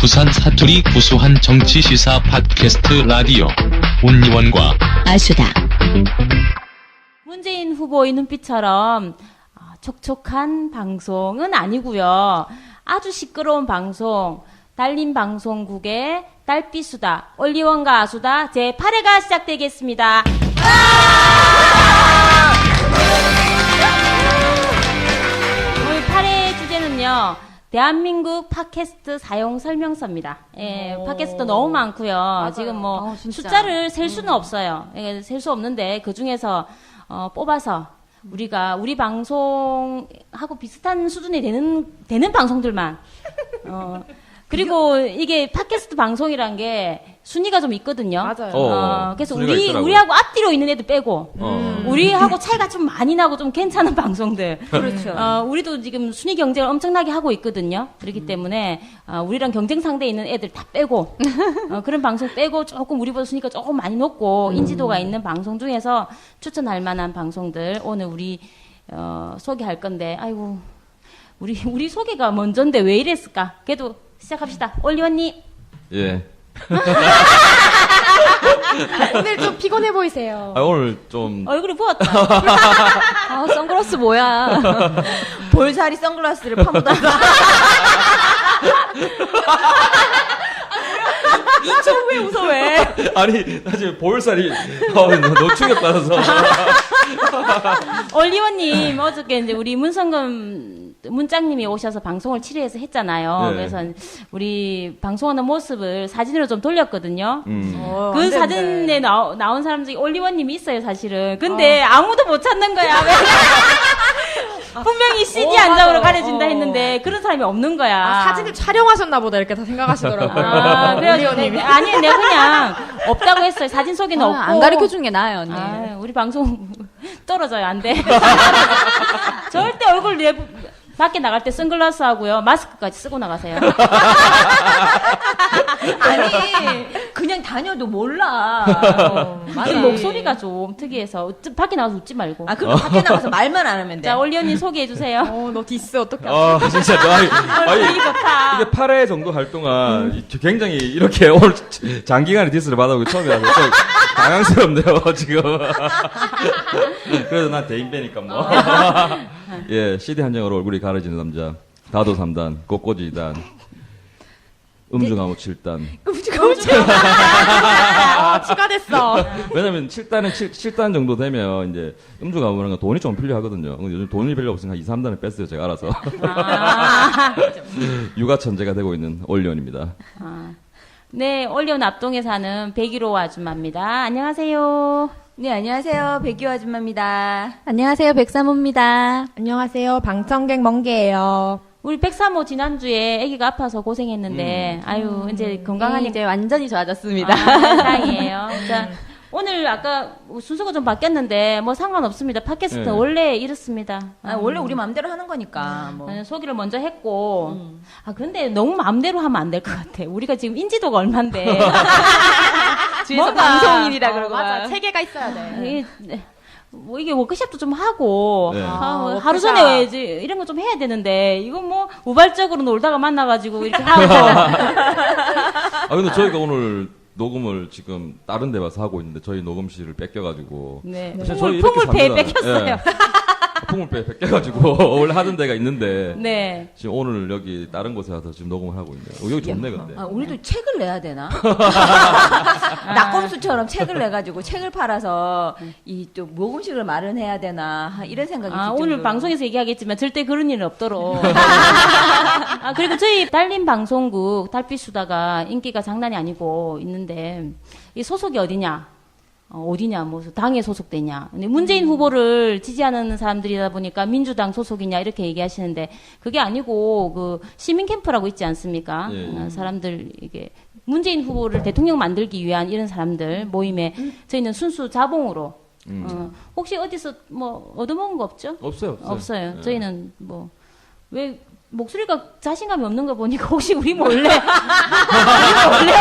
부산 사투리 구수한 정치시사 팟캐스트 라디오 온리원과 아수다. 문재인 후보의 눈빛처럼 촉촉한 방송은 아니고요. 아주 시끄러운 방송, 달린 방송국의 달빛수다, 온리원과 아수다 제8회가 시작되겠습니다. 오늘 8회 주제는요. 대한민국 팟캐스트 사용 설명서입니다. 예, 팟캐스트 너무 많고요. 맞아요. 지금 뭐 진짜. 숫자를 셀 수는 없어요. 예, 셀 수 없는데 그 중에서 뽑아서 우리가 우리 방송하고 비슷한 수준이 되는 방송들만 그리고 이게 팟캐스트 방송이란 게 순위가 좀 있거든요. 맞아요. 그래서 순위가 있더라고요. 우리하고 앞뒤로 있는 애들 빼고 우리하고 차이가 좀 많이 나고 좀 괜찮은 방송들. 그렇죠. 우리도 지금 순위 경쟁을 엄청나게 하고 있거든요. 그렇기 때문에 우리랑 경쟁 상대에 있는 애들 다 빼고 그런 방송 빼고 조금 우리보다 순위가 조금 많이 높고 인지도가 있는 방송 중에서 추천할 만한 방송들 오늘 우리 소개할 건데 아이고 우리 소개가 먼저인데 왜 이랬을까? 그래도 시작합시다. 올리 언니. 예. 오늘 좀 피곤해 보이세요. 오늘 좀 얼굴이 부었다. 아, 선글라스 뭐야. 볼살이 선글라스를 파묻어. 저 왜 웃어 왜? 아니 사실 볼살이 너무 충격받아서 올리원님 어저께 이제 우리 문장님이 오셔서 방송을 7회에서 했잖아요. 네. 그래서 우리 방송하는 모습을 사진으로 좀 돌렸거든요. 그 안 사진에 나온 사람 중에 올리원님이 있어요, 사실은. 근데 아무도 못 찾는 거야. 왜? 분명히 CD 한 장으로 가려진다 했는데 그런 사람이 없는 거야. 사진을 촬영하셨나 보다 이렇게 다 생각하시더라고요. 그래가지고 아니 내가 그냥 없다고 했어요. 사진 속에는 없고. 안 가르쳐 주는 게 나아요, 언니. 우리 방송 떨어져요, 안 돼. 절대 얼굴 밖에 나갈 때 선글라스 하고요. 마스크까지 쓰고 나가세요. 아니, 그냥 다녀도 몰라. 이 목소리가 좀 특이해서 밖에 나가서 웃지 말고. 아, 그럼 밖에 나가서 말만 안 하면 돼. 자, 올리 언니 소개해 주세요. 너 디스 어떡해. 진짜 분위기 좋다. 이게 8회 정도 할 동안 굉장히 이렇게 오늘 장기간의 디스를 받아보고 처음이라서 좀 당황스럽네요 지금. 그래도 난 대인배니까 뭐. 예, CD 한 장으로 얼굴이 가려지는 남자 다도 3단 꽃꽂이 2단 음주가무 7단. 추가됐어. 왜냐면 7단 정도 되면 이제 음주가무라는 건 돈이 좀 필요하거든요. 근데 요즘 돈이 별로 없으니까 2, 3단을 뺐어요 제가 알아서. 육아 천재가 되고 있는 올리원입니다. 네, 올리온 앞동에 사는 백일호 아줌마입니다. 안녕하세요. 네, 안녕하세요. 백유 아줌마입니다. 안녕하세요. 백삼호입니다. 안녕하세요. 방청객 멍게예요. 우리 백삼호 지난주에 아기가 아파서 고생했는데 아유 이제 건강하니 이제 완전히 좋아졌습니다. 다행이에요. 자, 오늘 아까 순서가 좀 바뀌었는데 뭐 상관없습니다. 팟캐스트 네. 원래 이렇습니다. 원래 우리 마음대로 하는 거니까. 뭐. 소개를 먼저 했고 근데 너무 마음대로 하면 안 될 것 같아. 우리가 지금 인지도가 얼만데 뒤에서 방송인이라 그러고. 맞아. 막. 체계가 있어야 돼. 이게 워크숍도 좀 하고 네. 하루 워크숍. 전에 이제 이런 거 좀 해야 되는데 이건 뭐 우발적으로 놀다가 만나가지고 이렇게 하고 근데 저희가 오늘 녹음을 지금 다른 데 와서 하고 있는데 저희 녹음실을 뺏겨가지고 네. 사실 저희 이렇게 풍물패에 삽니다. 뺏겼어요. 예. 풍물패에 뺏겨가지고 원래 하던 데가 있는데 네. 지금 오늘 여기 다른 곳에 와서 지금 녹음을 하고 있네요. 여기 좋네 근데. 우리도 책을 내야 되나? 낙검수처럼 책을 내가지고 책을 팔아서 이 또 모금식을 마련해야 되나 이런 생각이 들 오늘 정도로. 방송에서 얘기하겠지만 절대 그런 일은 없도록. 그리고 저희 달린 방송국 달빛수다가 인기가 장난이 아니고 있는데 이 소속이 어디냐? 어디냐, 뭐, 당에 소속되냐. 근데 문재인 후보를 지지하는 사람들이다 보니까 민주당 소속이냐, 이렇게 얘기하시는데, 그게 아니고, 그, 시민 캠프라고 있지 않습니까? 예. 사람들, 이게, 문재인 후보를 대통령 만들기 위한 이런 사람들 모임에 저희는 순수 자봉으로, 혹시 어디서 뭐, 얻어먹은 거 없죠? 없어요. 없어요. 예. 저희는 뭐, 왜, 목소리가 자신감이 없는 거 보니까 혹시 우리 몰래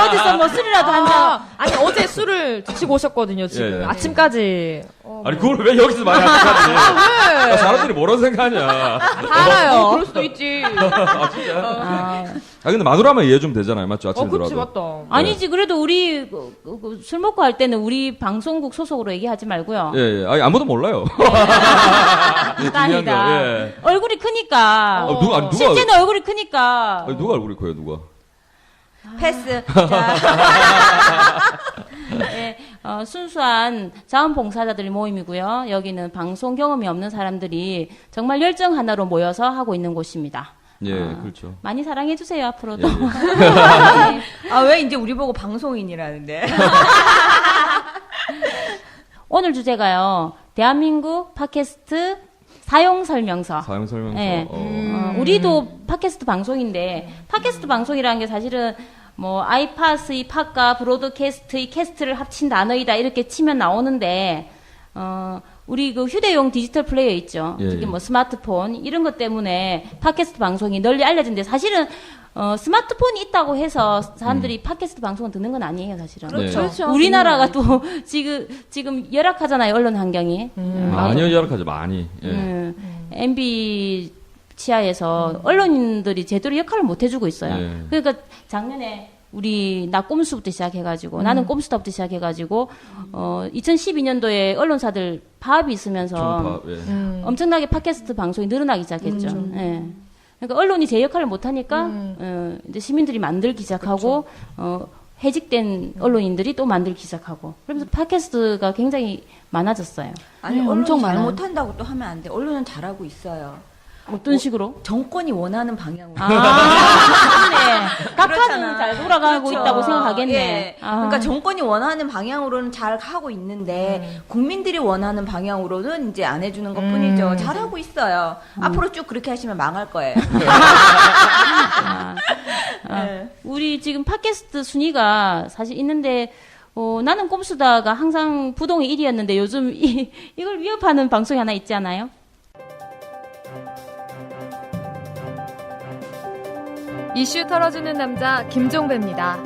어디서 뭐 술이라도 한잔 아니 어제 술을 드시고 오셨거든요 지금 예, 예. 아침까지 아니 그걸 왜 여기서 많이 하지? 왜? 사람들이 뭐라고 생각하냐? 알아요. 그럴 수도 있지. 아 진짜? 아 근데 마누라만 이해 좀 되잖아요, 맞죠? 아침에 그치, 들어도. 맞다. 아니지 그래도 우리 술 먹고 할 때는 우리 방송국 소속으로 얘기하지 말고요. 예. 아니 아무도 몰라요. 아니다. 예. 얼굴이 크니까. 누가 실제는 얼굴이 크니까. 아니, 누가 얼굴이 커요, 누가? 패스. 자, 예, 순수한 자원봉사자들 모임이고요. 여기는 방송 경험이 없는 사람들이 정말 열정 하나로 모여서 하고 있는 곳입니다. 예, 그렇죠. 많이 사랑해 주세요 앞으로도. 아, 왜 이제 우리 보고 방송인이라는데? 오늘 주제가요. 대한민국 팟캐스트 사용 설명서. 사용 설명서. 예. 우리도 팟캐스트 방송인데 팟캐스트 방송이라는 게 사실은 뭐 아이팟의 팟과 브로드캐스트의 캐스트를 합친 단어이다 이렇게 치면 나오는데 우리 그 휴대용 디지털 플레이어 있죠. 예, 특히 예. 뭐 스마트폰 이런 것 때문에 팟캐스트 방송이 널리 알려진데 사실은 스마트폰이 있다고 해서 사람들이 팟캐스트 방송을 듣는 건 아니에요, 사실은. 그렇죠. 그렇죠. 우리나라가 또 지금 열악하잖아요, 언론 환경이. 많이 열악하죠, 많이. 예. MB 치하에서 언론인들이 제대로 역할을 못 해주고 있어요. 예. 그러니까 작년에 나 꼼수부터 시작해가지고 나는 꼼수다부터 시작해가지고 2012년도에 언론사들 파업이 있으면서 종파업, 예. 엄청나게 팟캐스트 방송이 늘어나기 시작했죠. 예. 그러니까 언론이 제 역할을 못하니까 이제 시민들이 만들기 시작하고 해직된 언론인들이 또 만들기 시작하고 그러면서 팟캐스트가 굉장히 많아졌어요. 아니, 엄청 엄청 많아요. 잘못한다고 또 하면 안 돼. 언론은 잘하고 있어요. 어떤 식으로? 정권이 원하는 방향으로. 아, 그렇네. 각하는 그렇잖아. 잘 돌아가고 그렇죠. 있다고 생각하겠네. 예. 아. 그러니까 정권이 원하는 방향으로는 잘 하고 있는데 국민들이 원하는 방향으로는 이제 안 해주는 것뿐이죠. 잘하고 있어요. 앞으로 쭉 그렇게 하시면 망할 거예요. 우리 지금 팟캐스트 순위가 사실 있는데 나는 꼼수다가 항상 부동의 1위였는데 요즘 이걸 위협하는 방송이 하나 있지 않아요? 이슈 털어주는 남자 김종배입니다.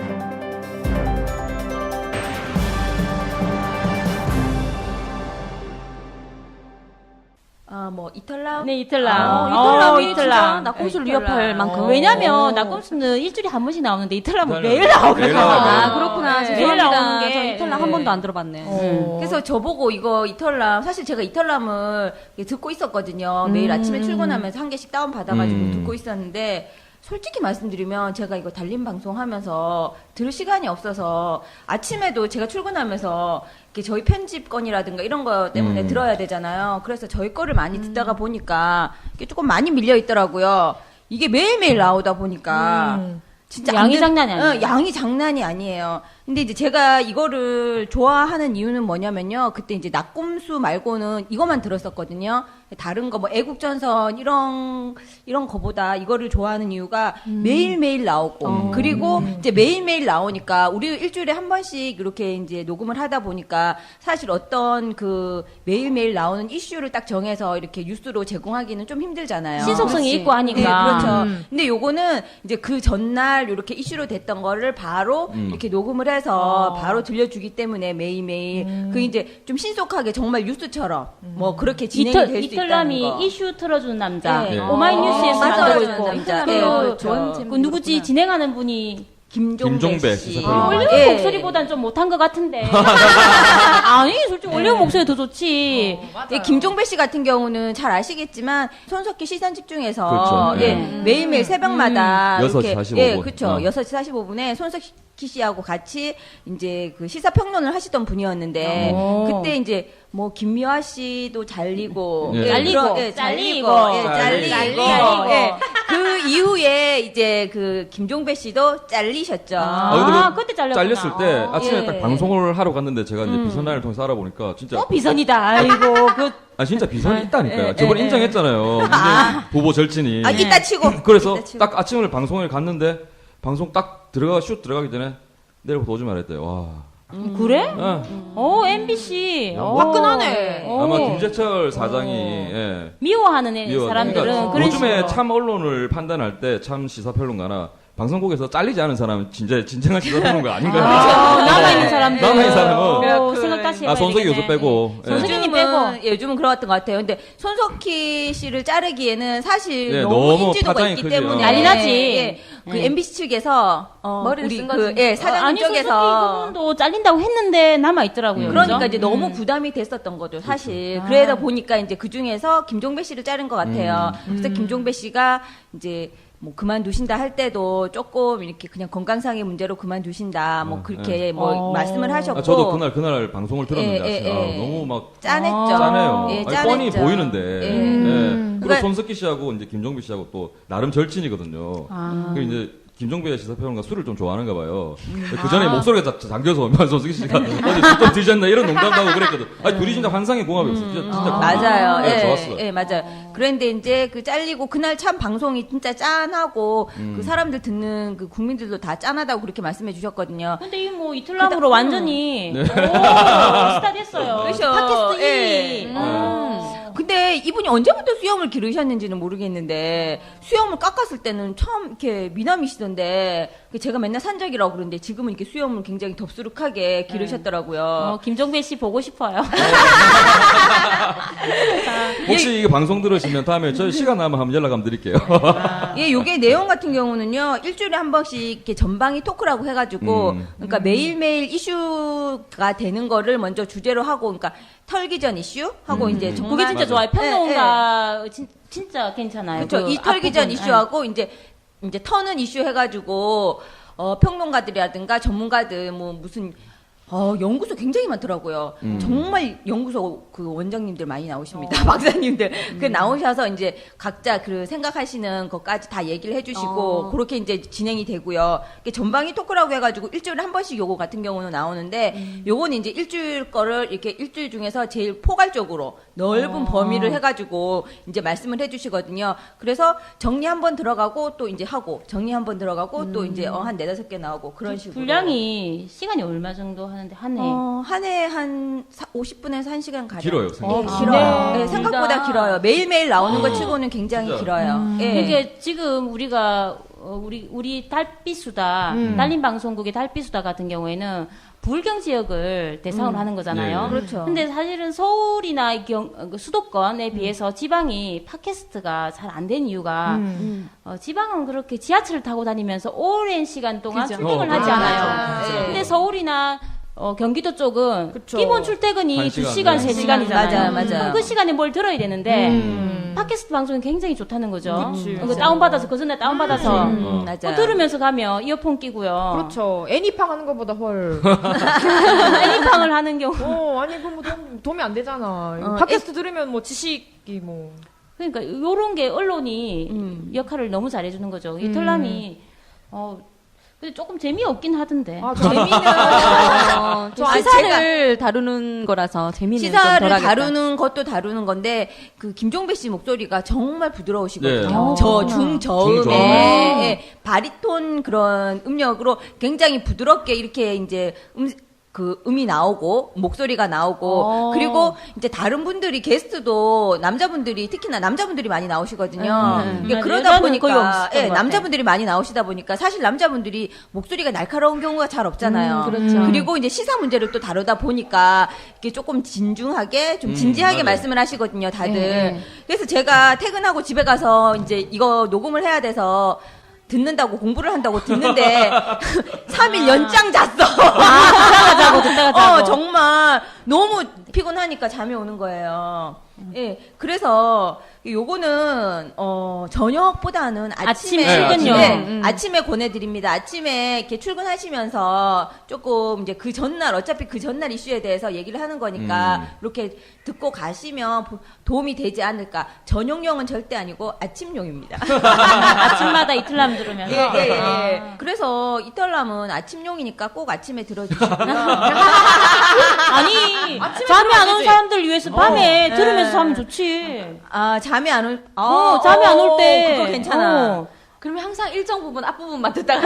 뭐 이탈남. 네, 이틀남. 이탈남이 이틀남. 진짜 낙곰수를 이탈남. 위협할 만큼. 왜냐면 낙곰수는 일주일에 한 번씩 나오는데 이틀남은 매일 매일 나오거든요. 나와요. 아, 그렇구나. 네. 죄송합니다. 매일 나오는 게- 저 이탈남 한 번도 안 들어봤네. 그래서 저보고 이거 이털남 사실 제가 이털남을 듣고 있었거든요. 매일 아침에 출근하면서 한 개씩 다운 받아가지고 듣고 있었는데 솔직히 말씀드리면 제가 이거 달림 방송하면서 들을 시간이 없어서 아침에도 제가 출근하면서 이렇게 저희 편집건이라든가 이런 거 때문에 들어야 되잖아요. 그래서 저희 거를 많이 듣다가 보니까 이게 조금 많이 밀려 있더라고요. 이게 매일매일 나오다 보니까 진짜 양이 안 장난이 아니에요. 양이 장난이 아니에요. 근데 이제 제가 이거를 좋아하는 이유는 뭐냐면요. 그때 이제 낙곰수 말고는 이것만 들었었거든요. 다른 거 뭐 애국전선 이런 거보다 이거를 좋아하는 이유가 매일매일 나오고 그리고 이제 매일매일 나오니까 우리 일주일에 한 번씩 이렇게 이제 녹음을 하다 보니까 사실 어떤 그 매일매일 나오는 이슈를 딱 정해서 이렇게 뉴스로 제공하기는 좀 힘들잖아요. 신속성이 그렇지. 있고 하니까. 네, 그렇죠. 근데 요거는 이제 그 전날 이렇게 이슈로 됐던 거를 바로 이렇게 녹음을 해서 바로 들려주기 때문에 매일매일 그 이제 좀 신속하게 정말 뉴스처럼 뭐 그렇게 진행이 될 수 있다는 거. 이틀남이 이슈 틀어주는 남자. 네. 오마이뉴스에서 맞아요. 나오고 있고. 남자. 그, 네, 그렇죠. 그 누구지 진행하는 분이 김종배 씨. 시사평론가. 올리브 예. 목소리보단 좀 못한 것 같은데. 아니 솔직히 올리브 목소리 더 좋지. 예, 김종배 씨 같은 경우는 잘 아시겠지만 손석희 시선 집중해서 그렇죠. 예, 네. 매일매일 새벽마다 6시 이렇게 45분. 예, 그렇죠. 6시 45분에 손석희 씨하고 같이 이제 그 시사 평론을 하시던 분이었는데 그때 이제 뭐 김미화 씨도 잘리고 예. 잘리고, 잘리고 잘리고, 잘리고 잘리고. 예. 그 이후에 이제 그 김종배 씨도 잘리셨죠. 근데 그때 잘렸구나. 잘렸을 때 아침에 예. 딱 방송을 하러 갔는데 제가 이제 비선라인을 통해서 알아보니까 진짜 비선이다. 아이고 그 진짜 비선이 있다니까요. 예, 저번에 예, 인정했잖아요. 문재인 후보 절친이. 아, 이따 치고. 그래서 이따 치고. 딱 아침을 방송을 갔는데 방송 딱 슛 들어가기 전에 내일부터 오지 말랬대요. 와. 그래? 예. MBC. 화끈하네. 아마 김재철 사장이 예. 미워하는 미워. 사람들은 그러니까 그런 요즘에 식으로. 참 언론을 판단할 때 참 시사평론가나 방송국에서 잘리지 않은 사람은 진짜 진정한 시사평론가 거 아닌가요? 남아있는 사람들. 남아있는 사람은 오, 생각 다시 해봐야 손석희 되겠네. 교수 빼고. 예. 손석희님 요즘은 그런 것 같아요. 근데 손석희 씨를 자르기에는 사실 예, 너무 너무 인지도가 파장이 있기 크죠. 때문에 난리 나지. 예, 그 MBC 측에서 머리를 우리 쓴 거지. 사장님 아니, 손석희 쪽에서 그분도 잘린다고 했는데 남아있더라고요. 그러니까 그죠? 이제 너무 부담이 됐었던 거죠, 사실. 그렇죠. 그러다 보니까 이제 그 중에서 김종배 씨를 자른 것 같아요. 그래서 김종배 씨가 이제 뭐 그만두신다 할 때도 조금 이렇게 그냥 건강상의 문제로 그만두신다 뭐 그렇게 뭐 말씀을 하셨고. 저도 그날 방송을 들었는데 예, 아시나 예, 예. 너무 막 짠했죠. 짠해요. 예, 아니, 짠했죠. 뻔히 보이는데. 예. 예. 그리고 그러니까- 손석희 씨하고 이제 김종배 씨하고 또 나름 절친이거든요. 그 이제 김종배 시사평론가 술을 좀 좋아하는가 봐요. 그 전에 목소리가 잠겨서 오면 손석희 씨가 어디 술 좀 드셨나 이런 농담도 하고 그랬거든. 아니 둘이 진짜 환상의 공합이었어. 진짜 맞아요. 예, 예, 좋았어요. 예, 맞아요. 그런데 이제 그 잘리고 그날 참 방송이 진짜 짠하고 그 사람들 듣는 그 국민들도 다 짠하다고 그렇게 말씀해 주셨거든요. 근데 이 뭐 이틀남으로 완전히 오, 스타 됐어요. 그렇죠. 팟캐스트 예. 1위. 근데 이분이 언제부터 수염을 기르셨는지는 모르겠는데 수염을 깎았을 때는 참 이렇게 미남이시던데 제가 맨날 산적이라고 그러는데 지금은 이렇게 수염을 굉장히 덥수룩하게 기르셨더라고요. 김종배 씨 보고 싶어요. 혹시 이거 방송 들으시면 다음에 저희 시간 나면 한번 연락 한번 드릴게요. 예, 요게 내용 같은 경우는요, 일주일에 한 번씩 이렇게 전방위 토크라고 해가지고, 그러니까 매일매일 이슈가 되는 거를 먼저 주제로 하고, 그러니까 털기 전 이슈? 하고 이제 정말. 그게 진짜 맞아. 좋아요. 평론가 진짜 괜찮아요. 그렇죠. 그 이 털기 전 앞부분. 이슈하고 이제 터는 이슈 해가지고 평론가들이라든가 전문가들 뭐 무슨 연구소 굉장히 많더라고요. 정말 연구소 그 원장님들 많이 나오십니다. 박사님들. 그 나오셔서 이제 각자 그 생각하시는 것까지 다 얘기를 해주시고 그렇게 이제 진행이 되고요. 이게 전방위 토크라고 해가지고 일주일에 한 번씩 요거 같은 경우는 나오는데 요거는 이제 일주일 거를 이렇게 일주일 중에서 제일 포괄적으로 넓은 범위를 해가지고 이제 말씀을 해주시거든요. 그래서 정리 한 번 들어가고 또 이제 하고 정리 한 번 들어가고 또 이제 한 4-5개 나오고 그런 식으로. 분량이 시간이 얼마 정도 하는데 한 해. 한 해 한 50분에서 1시간 가량. 길어요, 예, 생각보다. 길어요. 네. 예, 생각보다 길어요. 매일매일 나오는 것 치고는 굉장히 진짜. 길어요. 예. 그러니까 지금 우리가 우리 달빛수다 딸린 방송국의 달빛수다 같은 경우에는 불경 지역을 대상으로 하는 거잖아요. 네. 그렇죠. 근데 사실은 서울이나 그 수도권에 비해서 지방이 팟캐스트가 잘 안 된 이유가 지방은 그렇게 지하철을 타고 다니면서 오랜 시간 동안 그죠. 출퇴근을 하지 그렇죠. 않아요. 맞아요. 근데 서울이나 경기도 쪽은 그쵸. 기본 출퇴근이 한 2시간, 시간, 3시간이잖아요. 맞아요, 맞아요. 그럼 그 시간에 뭘 들어야 되는데 팟캐스트 방송이 굉장히 좋다는 거죠. 그치. 그거 다운받아서 그 전에 다운받아서 맞아요. 들으면서 가면 이어폰 끼고요. 그렇죠. 애니팡 하는 것보다 헐. 애니팡을 하는 경우. 아니 그럼 뭐 도움이 안 되잖아. 이거 어, 팟캐스트 들으면 뭐 지식이 뭐. 그러니까 요런 게 언론이 역할을 너무 잘해주는 거죠. 이 털남이 근데 조금 재미없긴 하던데. 재미는 저 아니, 시사를 다루는 거라서 재미는 좀 시사를 덜하겠다. 다루는 것도 다루는 건데 그 김종배 씨 목소리가 정말 부드러우시거든요. 네. 중저음에 중저음에. 예, 바리톤 그런 음역으로 굉장히 부드럽게 이렇게 이제 그 음이 나오고 목소리가 나오고 그리고 이제 다른 분들이 게스트도 남자분들이 특히나 남자분들이 많이 나오시거든요. 이게 맞아요. 그러다 여자는 거의 보니까 없었던 것 같아요. 남자분들이 많이 나오시다 보니까 사실 남자분들이 목소리가 날카로운 경우가 잘 없잖아요. 그렇죠. 그리고 이제 시사 문제를 또 다루다 보니까 이게 조금 진중하게 좀 진지하게 맞아요. 말씀을 하시거든요, 다들. 그래서 제가 퇴근하고 집에 가서 이제 이거 녹음을 해야 돼서 듣는다고 공부를 한다고 듣는데 3일 연장 잤어. 듣다가 자고 듣다가 자고. 정말 너무 피곤하니까 잠이 오는 거예요. 예, 그래서 요거는 저녁보다는 아침에 아침 출근요. 네, 아침에 권해드립니다. 아침에 이렇게 출근하시면서 조금 이제 그 전날 어차피 그 전날 이슈에 대해서 얘기를 하는 거니까 이렇게 듣고 가시면 도움이 되지 않을까. 저녁용은 절대 아니고 아침용입니다. 아침마다 이틀남 들으면서. 예. 그래서 이털남은 아침용이니까 꼭 아침에 들어주시고요. 아니, 잠이 안 오는 사람들 위해서 밤에 들으면서 자면 좋지. 잠이 안 올, 잠이 안 올 때. 그거 괜찮아. 그러면 항상 일정 부분 앞부분만 듣다가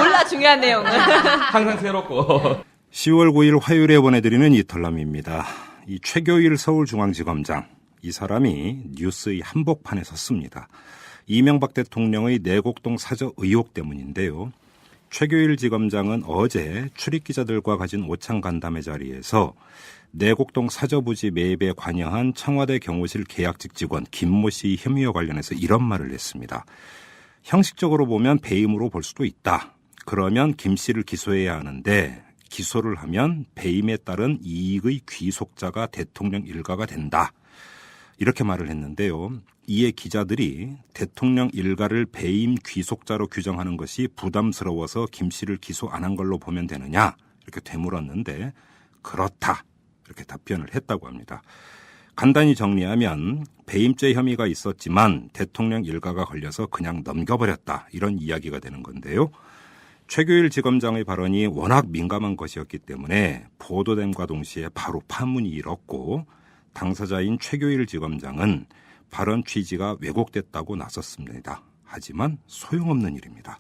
몰라 중요한 내용은. 항상 새롭고. 10월 9일 화요일에 보내드리는 이털남입니다. 이 최교일 서울중앙지검장, 이 사람이 뉴스의 한복판에 섰습니다. 이명박 대통령의 내곡동 사저 의혹 때문인데요. 최규일 지검장은 어제 출입기자들과 가진 오찬 간담회 자리에서 내곡동 사저부지 매입에 관여한 청와대 경호실 계약직 직원 김모 씨 혐의와 관련해서 이런 말을 했습니다. 형식적으로 보면 배임으로 볼 수도 있다. 그러면 김 씨를 기소해야 하는데 기소를 하면 배임에 따른 이익의 귀속자가 대통령 일가가 된다. 이렇게 말을 했는데요. 이에 기자들이 대통령 일가를 배임 귀속자로 규정하는 것이 부담스러워서 김 씨를 기소 안 한 걸로 보면 되느냐 이렇게 되물었는데 그렇다 이렇게 답변을 했다고 합니다. 간단히 정리하면 배임죄 혐의가 있었지만 대통령 일가가 걸려서 그냥 넘겨버렸다 이런 이야기가 되는 건데요. 최규일 지검장의 발언이 워낙 민감한 것이었기 때문에 보도됨과 동시에 바로 파문이 일었고 당사자인 최규일 지검장은 발언 취지가 왜곡됐다고 나섰습니다. 하지만 소용없는 일입니다.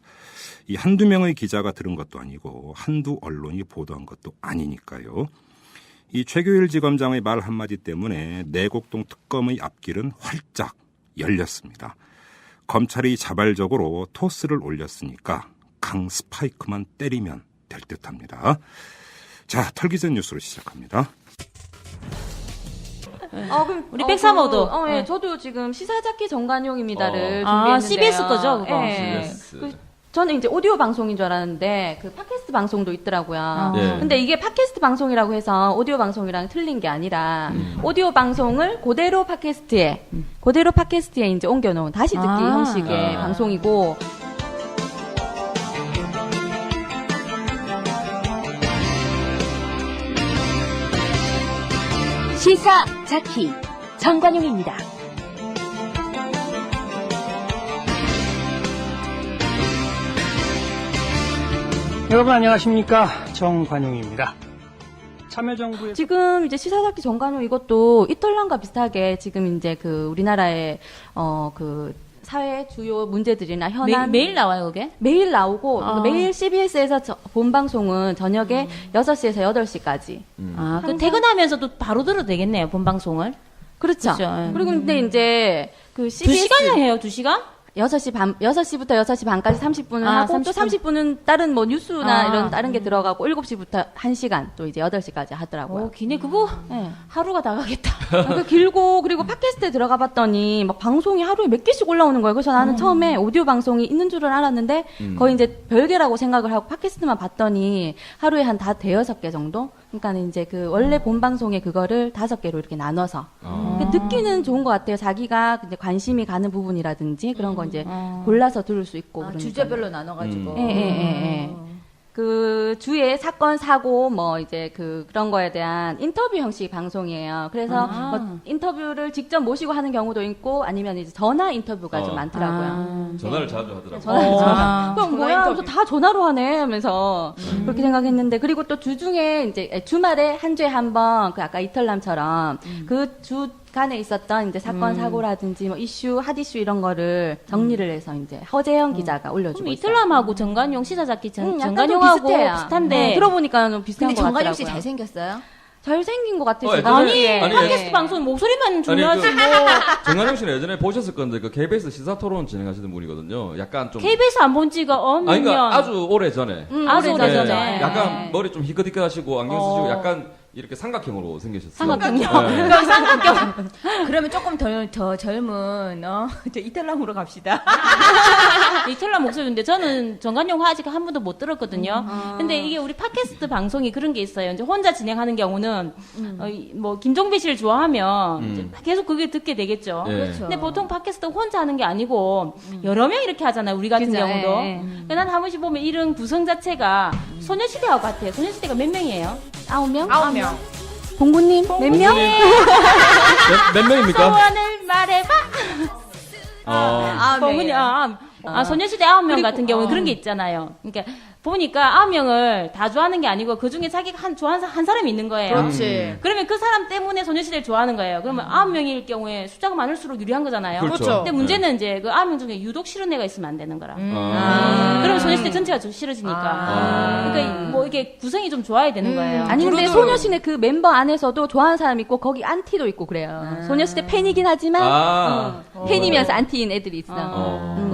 이 한두 명의 기자가 들은 것도 아니고 한두 언론이 보도한 것도 아니니까요. 이 최규일 지검장의 말 한마디 때문에 내곡동 특검의 앞길은 활짝 열렸습니다. 검찰이 자발적으로 토스를 올렸으니까 강 스파이크만 때리면 될 듯합니다. 자, 털기 전 뉴스로 시작합니다. 그럼 우리 백사모도. 예, 저도 지금 시사잡기 정관용입니다를 아, 준비했는데요. CBS 거죠, 그거? 예. CBS. 저는 이제 오디오 방송인 줄 알았는데 그 팟캐스트 방송도 있더라고요. 예. 근데 이게 팟캐스트 방송이라고 해서 오디오 방송이랑 틀린 게 아니라 오디오 방송을 그대로 팟캐스트에 이제 옮겨놓은 다시 듣기 형식의 방송이고. 시사 자키 정관용입니다. 여러분 안녕하십니까, 정관용입니다. 참여정부의 지금 이제 시사잡기 정관용 이것도 이털남과 비슷하게 지금 이제 그 우리나라의 그 사회 주요 문제들이나 현안 매일 나와요, 그게? 매일 나오고 매일 CBS에서 본 방송은 저녁에 6시에서 8시까지. 그 퇴근하면서도 바로 들어도 되겠네요, 본 방송을. 그렇죠. 그렇죠. 그리고 근데 이제 그 CBS 2시간이나 해요, 2시간? 6시부터 6시 반까지 30분을 하고 또 30분은 다른 뭐 뉴스나 이런 다른 게 들어가고 7시부터 1시간 또 이제 8시까지 하더라고요. 기네, 그거 네. 하루가 나가겠다. 그러니까 길고 그리고 팟캐스트에 들어가 봤더니 막 방송이 하루에 몇 개씩 올라오는 거예요. 그래서 나는 처음에 오디오 방송이 있는 줄은 알았는데 거의 이제 별개라고 생각을 하고 팟캐스트만 봤더니 하루에 한 다 대여섯 개 정도? 그러니까 이제 그 원래 본 방송에 그거를 5개로 이렇게 나눠서 듣기는 좋은 것 같아요. 자기가 이제 관심이 가는 부분이라든지 그런 거 이제 골라서 들을 수 있고 그러니까. 주제별로 나눠가지고. 예. 그 주에 사건 사고 뭐 이제 그런 거에 대한 인터뷰 형식 방송이에요. 그래서 뭐 인터뷰를 직접 모시고 하는 경우도 있고 아니면 이제 전화 인터뷰가 좀 많더라고요. 전화를 자주 하더라고요. 그럼 뭐야 하면서 다 전화로 하네 하면서 그렇게 생각했는데 그리고 또 주중에 이제 주말에 한 주에 한 번 그 아까 이털남처럼 그 주 간에 있었던 이제 사건 사고라든지 뭐 이슈 핫 이슈 이런 거를 정리를 해서 이제 허재영 기자가 올려주고 그럼 있어요. 이틀남하고 정관용 시사잡기 약간 좀 정관용하고 비슷해요. 비슷한데 들어보니까 좀 비슷한 근데 것 정관용 같더라고요. 씨 잘생겼어요? 잘생긴 것 같아요. 어, 제가 아니, 보기에. 아니, 팟캐스트 방송 목소리만 중요하지 뭐. 정관용 씨는 예전에 보셨을 건데 그 KBS 시사토론 진행하시던 분이거든요. 약간 좀 KBS 안 본 지가 몇 아니, 그러니까 년. 아주 오래 전에. 아주 오래 네, 전에. 약간 머리 좀 희끗희끗하시고 안경 쓰시고 약간 이렇게 삼각형으로 생기셨어요. 삼각형요? 네. 그러면 조금 더 젊은 저 이탈남으로 갑시다. 이틀남 목소리인데 저는 정관용 아직 한 번도 못 들었거든요. 근데 이게 우리 팟캐스트 방송이 그런 게 있어요. 이제 혼자 진행하는 경우는 뭐 김종배 씨를 좋아하면 이제 계속 그게 듣게 되겠죠. 예. 그렇죠. 근데 보통 팟캐스트 혼자 하는 게 아니고 여러 명 이렇게 하잖아요. 우리 같은 그죠, 경우도. 예. 근데 난 한 번씩 보면 이런 구성 자체가 소녀시대하고 같아요. 소녀시대가 몇 명이에요? 9명? 9명. 봉구님 몇 명? 몇 명입니까? 소원을 말해봐. 네. 소문이 소녀시대 9명 같은 경우는 그런 게 있잖아요. 그러니까 보니까 9명을 다 좋아하는 게 아니고 그 중에 자기가 좋아하는 한 사람이 있는 거예요. 그렇지. 그러면 그 사람 때문에 소녀시대를 좋아하는 거예요. 그러면 9명일 경우에 숫자가 많을수록 유리한 거잖아요. 그렇죠. 근데 문제는 이제 그 9명 중에 유독 싫은 애가 있으면 안 되는 거라. 그러면 소녀시대 전체가 좀 싫어지니까. 그러니까 뭐 이게 구성이 좀 좋아야 되는 거예요. 아니 근데 소녀시대 그 멤버 안에서도 좋아하는 사람 있고 거기 안티도 있고 그래요. 소녀시대 팬이긴 하지만 팬이면서 안티인 애들이 있어.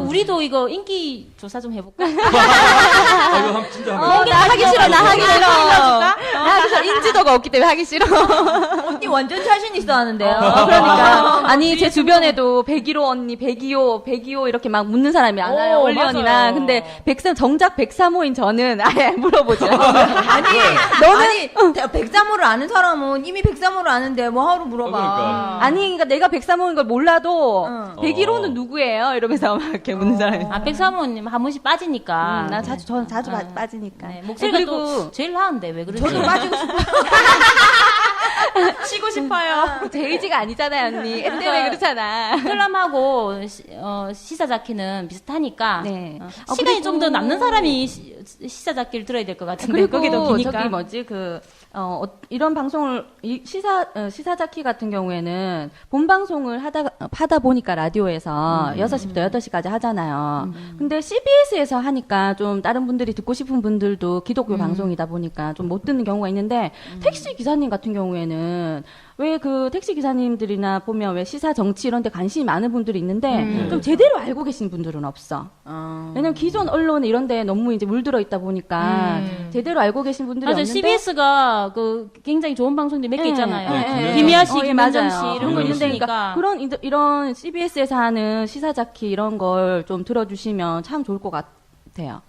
우리도 이거 인기 조사 좀 해볼까? 이거 진짜 한번. 나 하기 싫어. 나 하기 싫어. 나 하기 싫어. 인지도가 없기 때문에 하기 싫어. 언니 완전 자신 있어 하는데요. 그러니까 아니 제 주변에도 101호 언니, 102호 이렇게 막 묻는 사람이 많아요. 원리 언니나. 근데 정작 103호인 저는 아예 물어보죠. 아니 103호를 아는 사람은 이미 103호를 아는데 뭐 하루 물어봐. 그러니까. 아니 그러니까 내가 103호인 걸 몰라도 101호는 누구예요? 이러면서 막 이렇게 묻는 사람이. 아, 백사모님 한 번씩 빠지니까. 저는 자주 빠지니까. 네, 목소리가 그리고 또 제일 나은데 왜 그러지? 저도 빠지고 싶어요. 치고 싶어요. 제이지가 아니잖아요, 언니. 애 때문에 그렇잖아. 클람하고 시사자키는 비슷하니까 네. 시간이 좀 더 남는 사람이 시사자키를 들어야 될 것 같은데 그게 더 그리고 기니까. 저기 뭐지 이런 방송을 시사자키 같은 경우에는 본 방송을 하다 보니까 라디오에서 6시부터 8시까지 하잖아요. 근데 CBS에서 하니까 좀 다른 분들이 듣고 싶은 분들도 기독교 방송이다 보니까 좀 못 듣는 경우가 있는데 택시 기사님 같은 경우에는 왜 그 택시 기사님들이나 보면 왜 시사 정치 이런 데 관심이 많은 분들이 있는데 좀 제대로 알고 계신 분들은 없어. 왜냐면 기존 언론 이런 데 너무 이제 물들어 있다 보니까 제대로 알고 계신 분들이 맞아요. 없는데 CBS가 그 굉장히 좋은 방송들 몇 개 있잖아요. 네, 김희아 씨, 예, 김현정 씨 맞아요. 이런 거 김현정 씨. 있으니까. 그러니까 이런 CBS에서 하는 시사자키 이런 걸 좀 들어주시면 참 좋을 것 같아요.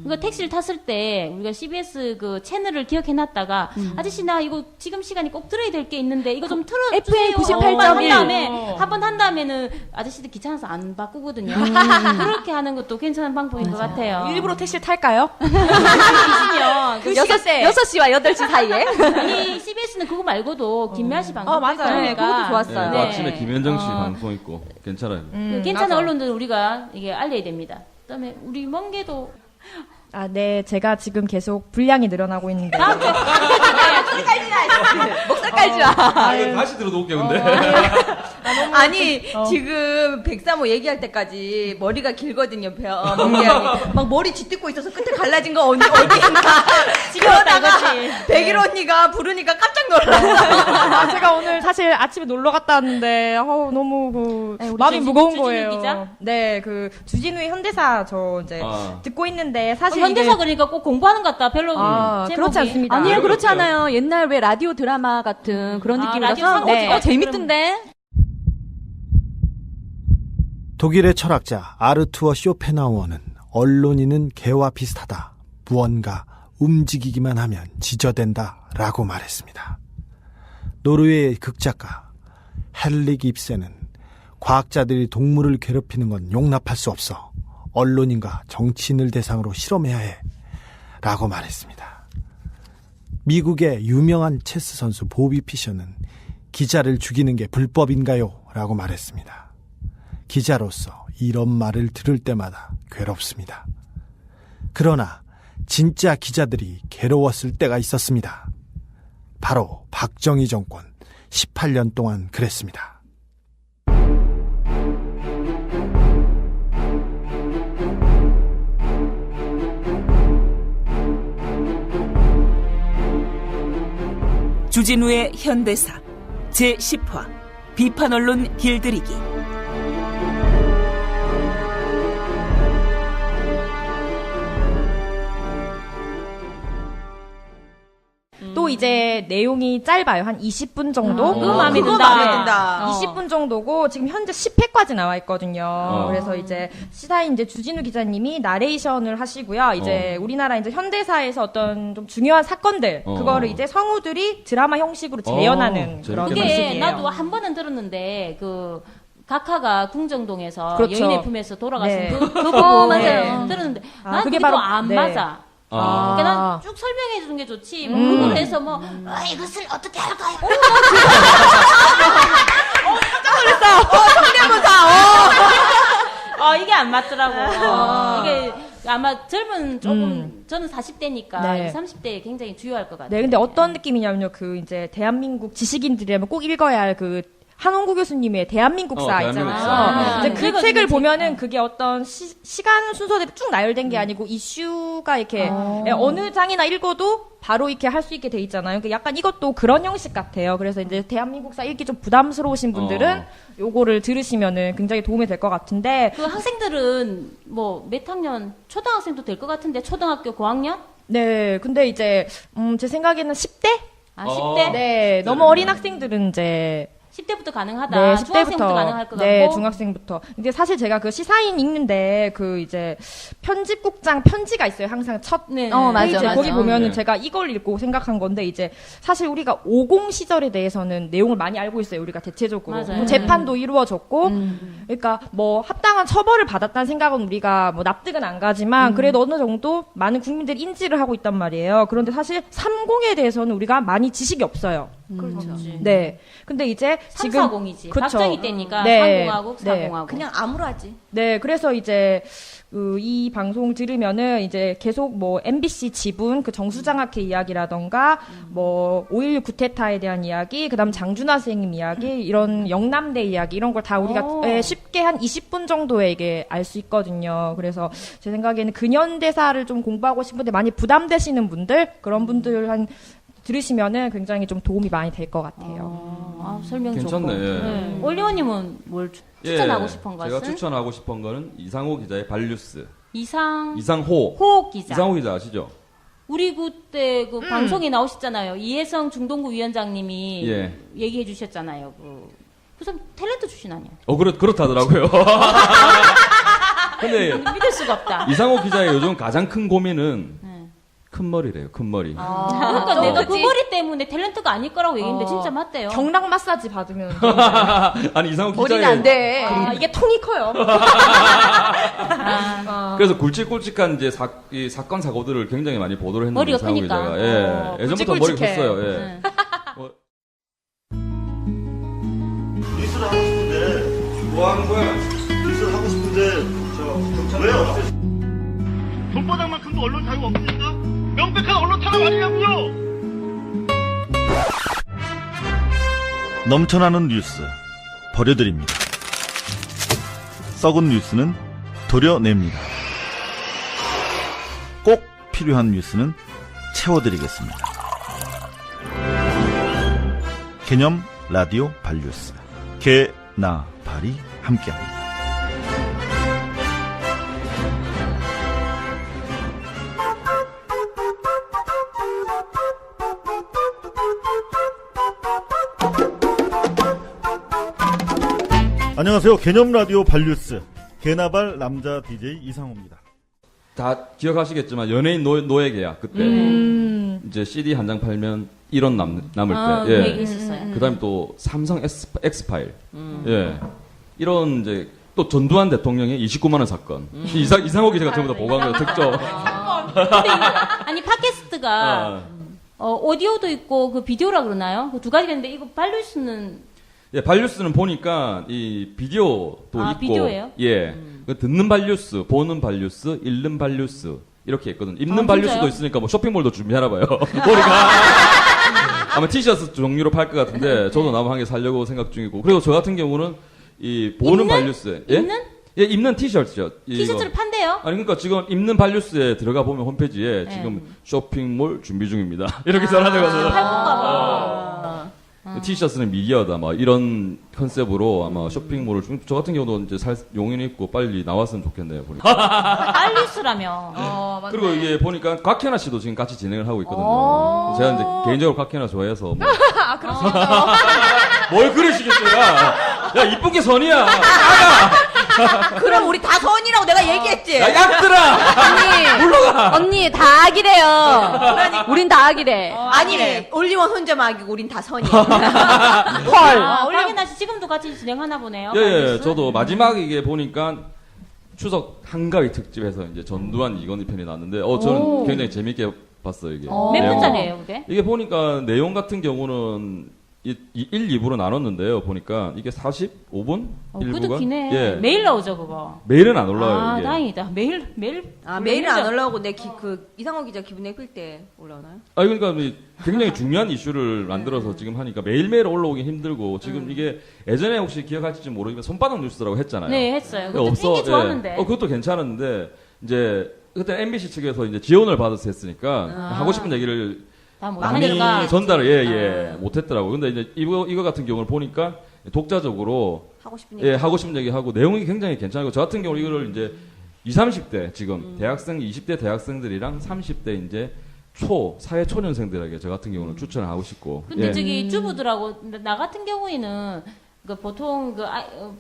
그러니까 택시를 탔을 때 우리가 CBS 그 채널을 기억해놨다가 아저씨 나 이거 지금 시간이 꼭 들어야 될 게 있는데 이거 좀 틀어주세요. FM 98.1. 한 번 한 다음에는 아저씨들 귀찮아서 안 바꾸거든요. 그렇게 하는 것도 괜찮은 방법인 것 같아요. 일부러 택시를 탈까요? 있으면 그 6시와 8시 사이에. 이 CBS는 그거 말고도 김미아 씨 방송 맞아요. 있잖아요. 네, 그것도 좋았어요. 네, 아침에 김현정 씨 방송 있고 괜찮아요. 그 괜찮은 맞아. 언론들 우리가 이게 알려야 됩니다. 그다음에 우리 멍게도 아, 네. 제가 지금 계속 분량이 늘어나고 있는데. 목살 깔지 마. 이거 다시 들어도 웃겨 근데. 아니 지금 103호 얘기할 때까지 머리가 길거든요. 멍게양이 막 머리 쥐뜯고 있어서 끝에 갈라진 거 어디인가 그러다가 101호 언니가 부르니까 깜짝 놀랐어. 제가 오늘 사실 아침에 놀러 갔다 왔는데 너무 마음이 무거운 거예요. 기자? 네, 그 주진우의 현대사 저 이제 듣고 있는데 사실 현대사 이게 그러니까 꼭 공부하는 것 같다. 별로 제목이. 그렇지 않습니다. 아니요, 그렇지 않아요. 옛날 왜 라디오 드라마 같은 그런 라디오 느낌이라서 상고지. 재밌던데. 독일의 철학자 아르투어 쇼펜하우어는 언론인은 개와 비슷하다. 무언가 움직이기만 하면 지저댄다 라고 말했습니다. 노르웨이의 극작가 헨릭 입센은 과학자들이 동물을 괴롭히는 건 용납할 수 없어. 언론인과 정치인을 대상으로 실험해야 해 라고 말했습니다. 미국의 유명한 체스 선수 보비 피셔는 기자를 죽이는 게 불법인가요? 라고 말했습니다. 기자로서 이런 말을 들을 때마다 괴롭습니다. 그러나 진짜 기자들이 괴로웠을 때가 있었습니다. 바로 박정희 정권 18년 동안 그랬습니다. 주진우의 현대사 제10화 비판 언론 길들이기. 또 이제 내용이 짧아요. 한 20분 정도? 그거 마음에 그거 든다. 마음에 든다. 20분 정도고 지금 현재 10회까지 나와 있거든요. 그래서 이제 시사인 이제 주진우 기자님이 나레이션을 하시고요. 이제 우리나라 이제 현대사에서 어떤 좀 중요한 사건들 그거를 이제 성우들이 드라마 형식으로 재현하는 그런 그게 방식이에요. 나도 한 번은 들었는데 그 각하가 궁정동에서 그렇죠. 여인의 품에서 돌아가신 네. 그 부분 맞아요. 들었는데 아, 난 그게 그게 바로- 바로 안 네. 맞아. 그러니까 난 쭉 설명해 주는 게 좋지. 뭐 그걸 해서 뭐 이것을 어떻게 할까요? 성대모사. 이게 안 맞더라고. 이게 아마 젊은 조금 저는 40대니까 네. 30대에 굉장히 주요할 것 같아요. 네, 근데 어떤 느낌이냐면요. 그 이제 대한민국 지식인들이라면 꼭 읽어야 할 그 한홍구 교수님의 대한민국사 대한민국사. 있잖아요. 이제 그 그거는 책을 재밌다. 보면은 그게 어떤 시간 순서대로 쭉 나열된 게 아니고 이슈가 이렇게 어느 장이나 읽어도 바로 이렇게 할 수 있게 돼 있잖아요. 그러니까 약간 이것도 그런 형식 같아요. 그래서 이제 대한민국사 읽기 좀 부담스러우신 분들은 요거를 들으시면은 굉장히 도움이 될 것 같은데. 그 학생들은 뭐 몇 학년 초등학생도 될 것 같은데 초등학교 고학년? 네, 근데 이제 제 생각에는 10대? 아 10대? 네, 너무 어린 학생들은 이제 10대부터 가능하다. 네, 중학생부터 가능할 것 네, 같고. 중학생부터. 근데 사실 제가 그 시사인 읽는데 그 이제 편집국장 편지가 있어요. 항상 첫 네. 페이지에 맞아. 거기 보면은 네. 제가 이걸 읽고 생각한 건데 이제 사실 우리가 50 시절에 대해서는 내용을 많이 알고 있어요. 우리가 대체적으로. 맞아요. 뭐 재판도 이루어졌고 그러니까 뭐 합당한 처벌을 받았다는 생각은 우리가 뭐 납득은 안 가지만 그래도 어느 정도 많은 국민들이 인지를 하고 있단 말이에요. 그런데 사실 30에 대해서는 우리가 많이 지식이 없어요. 그렇죠. 네. 근데 이제 지금 340이지. 그쵸. 박정희 때니까 네. 3공화국, 네. 4공화국. 그냥 아무라지. 네, 그래서 이제 이 방송 들으면은 이제 계속 뭐 MBC 지분 그 정수장학회 이야기라던가 뭐 5.16 쿠데타에 대한 이야기, 그다음 장준하 선생님 이야기, 이런 영남대 이야기 이런 걸 다 우리가 쉽게 한 20분 정도에 이게 알 수 있거든요. 그래서 제 생각에는 근현대사를 좀 공부하고 싶은데 많이 부담되시는 분들 그런 분들 한 들으시면은 굉장히 좀 도움이 많이 될 것 같아요. 설명 괜찮네. 좋고. 예. 올리원님은 뭘 추천하고 싶은 것은? 제가 추천하고 싶은 거는 이상호 기자의 발뉴스. 이상호 호 기자. 이상호 기자 아시죠? 우리 그때 그 방송에 나오셨잖아요. 이혜성 중동구 위원장님이 예. 얘기해 주셨잖아요. 무슨 탤런트 출신 아니야? 그렇다더라고요. 근데 믿을 수가 없다. 이상호 기자의 요즘 가장 큰 고민은 큰 머리래요. 큰 머리. 그러니까 내가 그 머리 때문에 탤런트가 아닐 거라고 얘기했는데 진짜 맞대요. 경락 마사지 받으면 아니 이상호 머리는 기자의 안 돼. 이게 통이 커요. 그래서 굵직굵직한 이제 이 사건 사고들을 굉장히 많이 보도를 했는데 머리가 이상호 크니까. 기자가 예. 예전부터 머리가 굵직굵직해. 컸어요. 예. 뉴스를 하고 싶은데 뭐 하는 거야? 뉴스를 하고 싶은데 왜 없애? 손바닥만큼도 언론 자유가 없습니까? 명백한 언론 탄압 아니냐고요? 넘쳐나는 뉴스 버려드립니다. 썩은 뉴스는 도려냅니다. 꼭 필요한 뉴스는 채워드리겠습니다. 개념 라디오 발뉴스 개, 나, 발이 함께합니다. 안녕하세요. 개념 라디오 발뉴스 개나발 남자 DJ 이상호입니다. 다 기억하시겠지만 연예인 노예 계약 그때 이제 CD 한 장 팔면 1원 남을 때, 그 얘기 있었어요. 그다음에 또 삼성 엑스파일, 예, 이런 이제 또 전두환 대통령의 29만 원 사건, 이상호 기자가 전부 다 보고한 거예요. 득점. 근데 아니 팟캐스트가 오디오도 있고 그 비디오라 그러나요? 그 두 가지가 있는데 이거 발뉴스는 예, 발뉴스는 보니까 이 비디오도 있고, 비디오예요? 예, 그 듣는 발뉴스, 보는 발뉴스, 읽는 발뉴스 이렇게 있거든. 입는 발뉴스도 진짜요? 있으니까 뭐 쇼핑몰도 준비하나 봐요. 머리가 아마 티셔츠 종류로 팔 것 같은데 저도 나무 한 개 사려고 생각 중이고. 그리고 저 같은 경우는 이 보는 입는? 발뉴스, 예, 입는? 예, 입는 티셔츠요. 티셔츠를 판대요? 아니 그러니까 지금 입는 발뉴스에 들어가 보면 홈페이지에 지금 쇼핑몰 준비 중입니다. 이렇게 써놔가지고 팔 건가 봐. 티셔츠는 미디어다 막 이런 컨셉으로 아마 쇼핑몰을 저 같은 경우도 이제 용인이 있고 빨리 나왔으면 좋겠네요. 보니까. 발뉴스라며. 그리고 이게 보니까 곽현아 씨도 지금 같이 진행을 하고 있거든요. 제가 이제 개인적으로 곽현아 좋아해서 뭐. 뭘 그러시겠어요? 야 이쁘게 선이야. 그럼 우리 다 선이라고 내가 얘기했지. 야 약들아. 물러가. 언니 다 악이래요. 우린 다 악이래. 아니래. 올리원 혼자만 아기고 우린 다 선이야. 헐. 올리기나 씨 지금도 같이 진행하나 보네요. 예, 발뉴스? 저도 마지막 이게 보니까 추석 한가위 특집에서 이제 전두환 이건희 편이 나왔는데, 저는 굉장히 재밌게 봤어요, 이게. 몇 분짜리예요, 그게? 이게 보니까 내용 같은 경우는 1, 2부로 나눴는데요. 보니까 이게 45분? 그것도 1부가? 기네. 예. 매일 나오죠, 그거. 매일은 안 올라와요, 아, 이게. 다행이다. 매일. 매일은 안 올라오고 그 이상호 기자 기분 내필 때 올라오나요? 그러니까 굉장히 중요한 이슈를 만들어서 지금 하니까 매일매일 올라오기 힘들고 지금 이게 예전에 혹시 기억하실지 모르지만 손바닥 뉴스라고 했잖아요. 네, 했어요. 그것도 되게 좋았는데. 그것도 괜찮았는데 이제 그때 MBC 측에서 이제 지원을 받아서 했으니까 하고 싶은 얘기를 많이 전달을 못했더라고. 근데 이제 이거 같은 경우를 보니까 독자적으로 하고 싶은 얘기 하고 내용이 굉장히 괜찮고 저 같은 경우 이거를 이제 20, 30대 지금 대학생 20대 대학생들이랑 30대 이제 사회 초년생들에게 저 같은 경우는 추천을 하고 싶고. 근데 저기 주부들하고 나 같은 경우에는 보통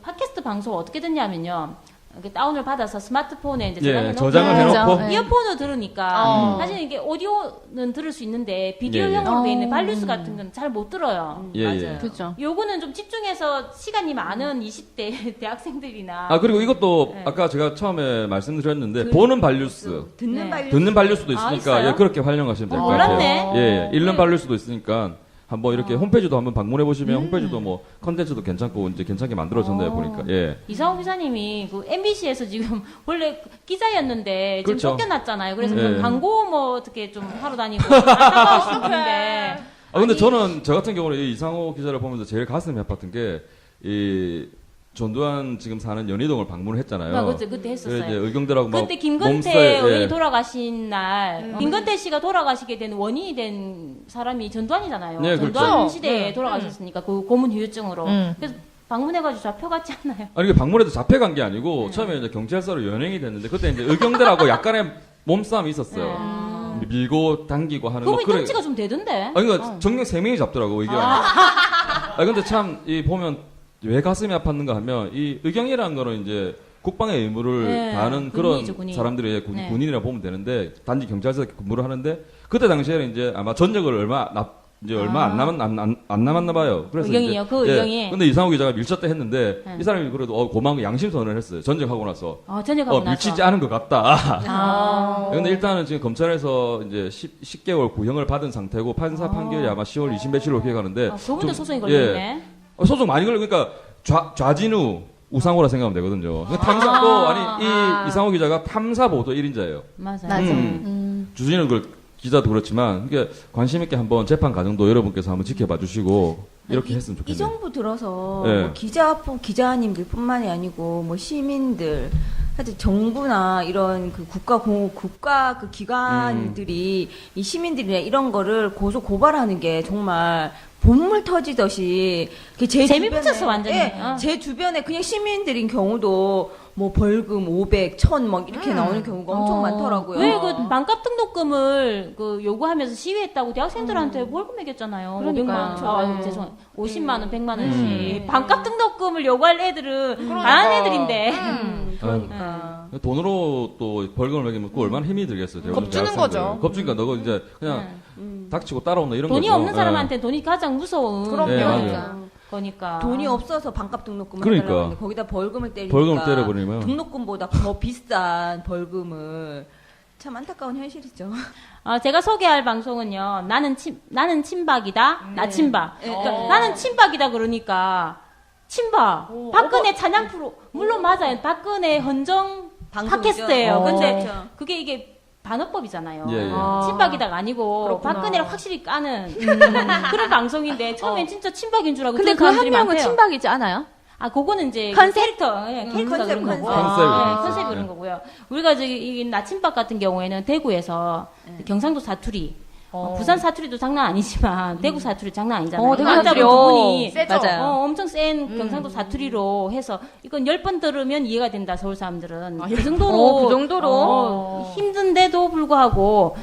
팟캐스트 방송 어떻게 듣냐면요. 다운을 받아서 스마트폰에 이제 저장을 해놓고 이어폰을 들으니까 사실 이게 오디오는 들을 수 있는데 비디오형으로 돼 있는 발뉴스 같은 건 잘 못 들어요. 맞아요. 그렇죠. 요거는 좀 집중해서 시간이 많은 20대 대학생들이나 그리고 이것도 아까 제가 처음에 말씀드렸는데 보는 발뉴스 듣는 발뉴스도 있으니까 그렇게 활용하시면 될 것 같아요. 몰랐네. 읽는 발뉴스도 있으니까 한번 이렇게 홈페이지도 한번 방문해 보시면 홈페이지도 뭐 컨텐츠도 괜찮고 이제 괜찮게 만들어졌네요 보니까. 이상호 기자님이 그 MBC에서 지금 원래 기자였는데 지금 그렇죠. 쫓겨났잖아요. 그래서 광고 뭐 어떻게 좀 하러 다니고 안타까우신 분인데. 근데 저는 저 같은 경우는 이 이상호 기자를 보면서 제일 가슴이 아팠던 게 이 전두환 지금 사는 연희동을 방문을 했잖아요. 그때 했었어요. 이제 의경들하고 그때 김건태 의원이 돌아가신 날, 김건태 씨가 돌아가시게 된 원인이 된 사람이 전두환이잖아요. 네, 전두환 그렇죠. 시대에 돌아가셨으니까 그 고문 후유증으로. 그래서 방문해가지고 잡혀갔지 않나요? 이게 방문해도 잡혀간 게 아니고 처음에 이제 경찰서로 연행이 됐는데 그때 이제 의경들하고 약간의 몸싸움이 있었어요. 밀고 당기고 하는. 그분이 덩치가 좀 되던데. 그러니까 정령 3명이 잡더라고 의경. 근데 참 이 보면. 왜 가슴이 아팠는가 하면 이 의경이라는 거는 이제 국방의 의무를 다하는 그런 사람들의 군인이라고 보면 되는데 단지 경찰서에 근무를 하는데 그때 당시에는 이제 아마 전역을 얼마 안 남았나 봐요. 그래서 의경이요, 그 의경이. 근데 이상호 기자가 밀쳤다 했는데 이 사람이 그래도 고마운 게 양심 선언을 했어요. 전역하고 나서. 전역하고 나서. 밀치지 않은 것 같다. 근데 일단은 지금 검찰에서 이제 10개월 구형을 받은 상태고 판사 판결이 아마 10월 20 며칠로 기획하는데. 그분도 소송이 걸렸네. 소송 많이 걸려. 그러니까 좌진우 우상호라 생각하면 되거든요. 탐사도 이 이상호 기자가 탐사 보도 1인자예요. 맞아요. 주진우 기자도 그렇지만 그러니까 관심 있게 한번 재판 과정도 여러분께서 한번 지켜봐 주시고 이렇게 했으면 좋겠네요. 이 정부 들어서 뭐 기자님들뿐만이 아니고 뭐 시민들 하여튼 정부나 이런 그 국가 그 기관들이 이 시민들이나 이런 거를 고발하는 게 정말 본물 터지듯이 재미붙었어 완전히. 제 주변에 그냥 시민들인 경우도 뭐 벌금 500, 1000 막 이렇게 나오는 경우가 엄청 많더라고요. 왜 그 반값 등록금을 요구하면서 시위했다고 대학생들한테 벌금 매겼잖아요. 그러니까요. 500만 원, 죄송, 50만 원, 100만 원씩. 반값 등록금을 요구할 애들은 강한 애들인데. 그러니까. 돈으로 또 벌금을 매기면 그 얼마나 힘이 들겠어요. 겁주는 거죠. 겁주니까 너가 이제 그냥 닥치고 따라온다 이런 돈이 거죠. 없는 사람한테 돈이 가장 무서운. 거니까. 돈이 없어서 반값 등록금을 그러니까. 해달라고 하는데 거기다 벌금을 때리니까 벌금을 때려버리면 등록금보다 더 비싼 벌금을 참 안타까운 현실이죠. 제가 소개할 방송은요. 나는 친박이다. 나 친박. 그러니까 나는 친박이다 그러니까 친박. 박근혜 찬양 프로. 물론 맞아요. 박근혜 헌정 팟캐스트예요. 근데 그게 이게 반어법이잖아요. 친박이다가 아니고 그렇구나. 박근혜를 확실히 까는 그런 방송인데 처음엔 진짜 친박인 줄 알고. 근데 그 한 명은 친박이지 않아요? 그거는 이제 캐릭터가 그런 거고. 컨셉이 그런 거고요. 우리가 저기 나친박 같은 경우에는 대구에서 경상도 사투리. 부산 사투리도 장난 아니지만 대구 사투리 장난 아니잖아요. 대구 사투리요. 두 분이 맞아요. 엄청 센 경상도 사투리로 해서 이건 10번 들으면 이해가 된다. 서울 사람들은 그 정도로 그 정도로 힘든데도 불구하고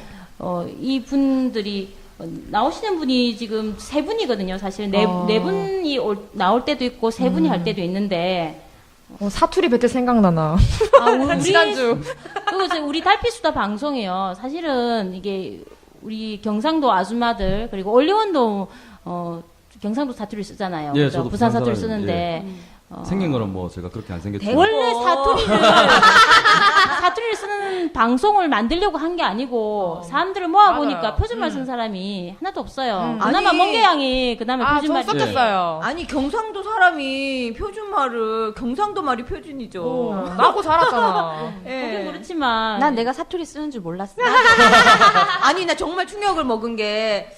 이 분들이 나오시는 분이 지금 3분이거든요. 사실 네 분이 나올 때도 있고 3분이 할 때도 있는데. 사투리 뱉을 생각나나. 지난주. 그리고 우리 달빛수다 방송이요. 사실은 이게 우리 경상도 아줌마들 그리고 올리원도 경상도 사투리 쓰잖아요. 예, 저도 부산 사투리 쓰는데 생긴 거는 뭐 제가 그렇게 안 생겼지만 원래 사투리를 쓰는 방송을 만들려고 한 게 아니고 사람들을 모아보니까 맞아요. 표준말 쓰는 사람이 하나도 없어요. 아니, 그나마 멍게양이 그나마 표준말 저 섞였어요. 아니 경상도 사람이 표준말을 경상도 말이 표준이죠. 나고 자랐잖아. 그게 그렇지만 난 내가 사투리 쓰는 줄 몰랐어. 아니 나 정말 충격을 먹은 게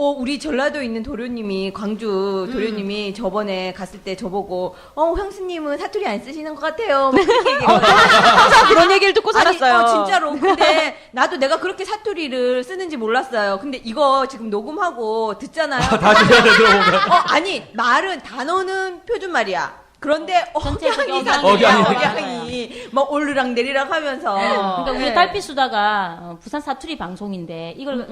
우리 전라도에 있는 도련님이 광주 도련님이 저번에 갔을 때 저보고 형수님은 사투리 안 쓰시는 것 같아요. 막 그렇게 얘기했거든요. 항상 그런 얘기를 듣고 아니, 살았어요. 진짜로. 근데 나도 내가 그렇게 사투리를 쓰는지 몰랐어요. 근데 이거 지금 녹음하고 듣잖아요. 다시 해야 돼, 들어보면. 아니 말은 단어는 표준말이야. 그런데 전체적인 억양이 막 오르락 내리락 하면서. 그러니까 우리 달빛수다가 부산 사투리 방송인데 이걸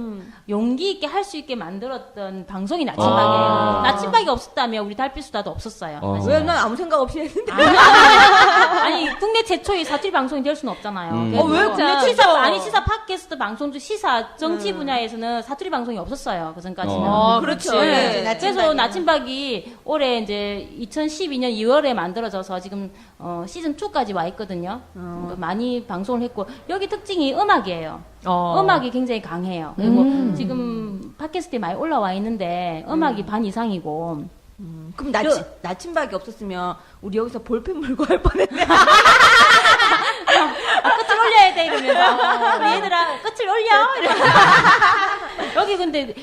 용기 있게 할 수 있게 만들었던 방송이 나침박이에요. 나침박이 없었다면 우리 달빛수다도 없었어요. 왜 난 아무 생각 없이 했는데. 아니 국내 최초의 사투리 방송이 될 수는 없잖아요. 왜 국내 최초? 시사 팟캐스트 방송 중 시사 정치 분야에서는 사투리 방송이 없었어요. 그 전까지는. 그렇죠. 네. 네. 그래서 나침박이 올해 이제 2012년 2월에 만들어져서 지금 시즌 2까지 와 있거든요. 그러니까 많이 방송을 했고 여기 특징이 음악이에요. 음악이 굉장히 강해요. 그리고 지금 팟캐스트에 많이 올라와 있는데 음악이 반 이상이고. 그럼 나침박이 없었으면 우리 여기서 볼펜 물고 할 뻔했네. 끝을 올려야 돼 이러면서 우리 얘들아 끝을 올려 이러면서. 여기 근데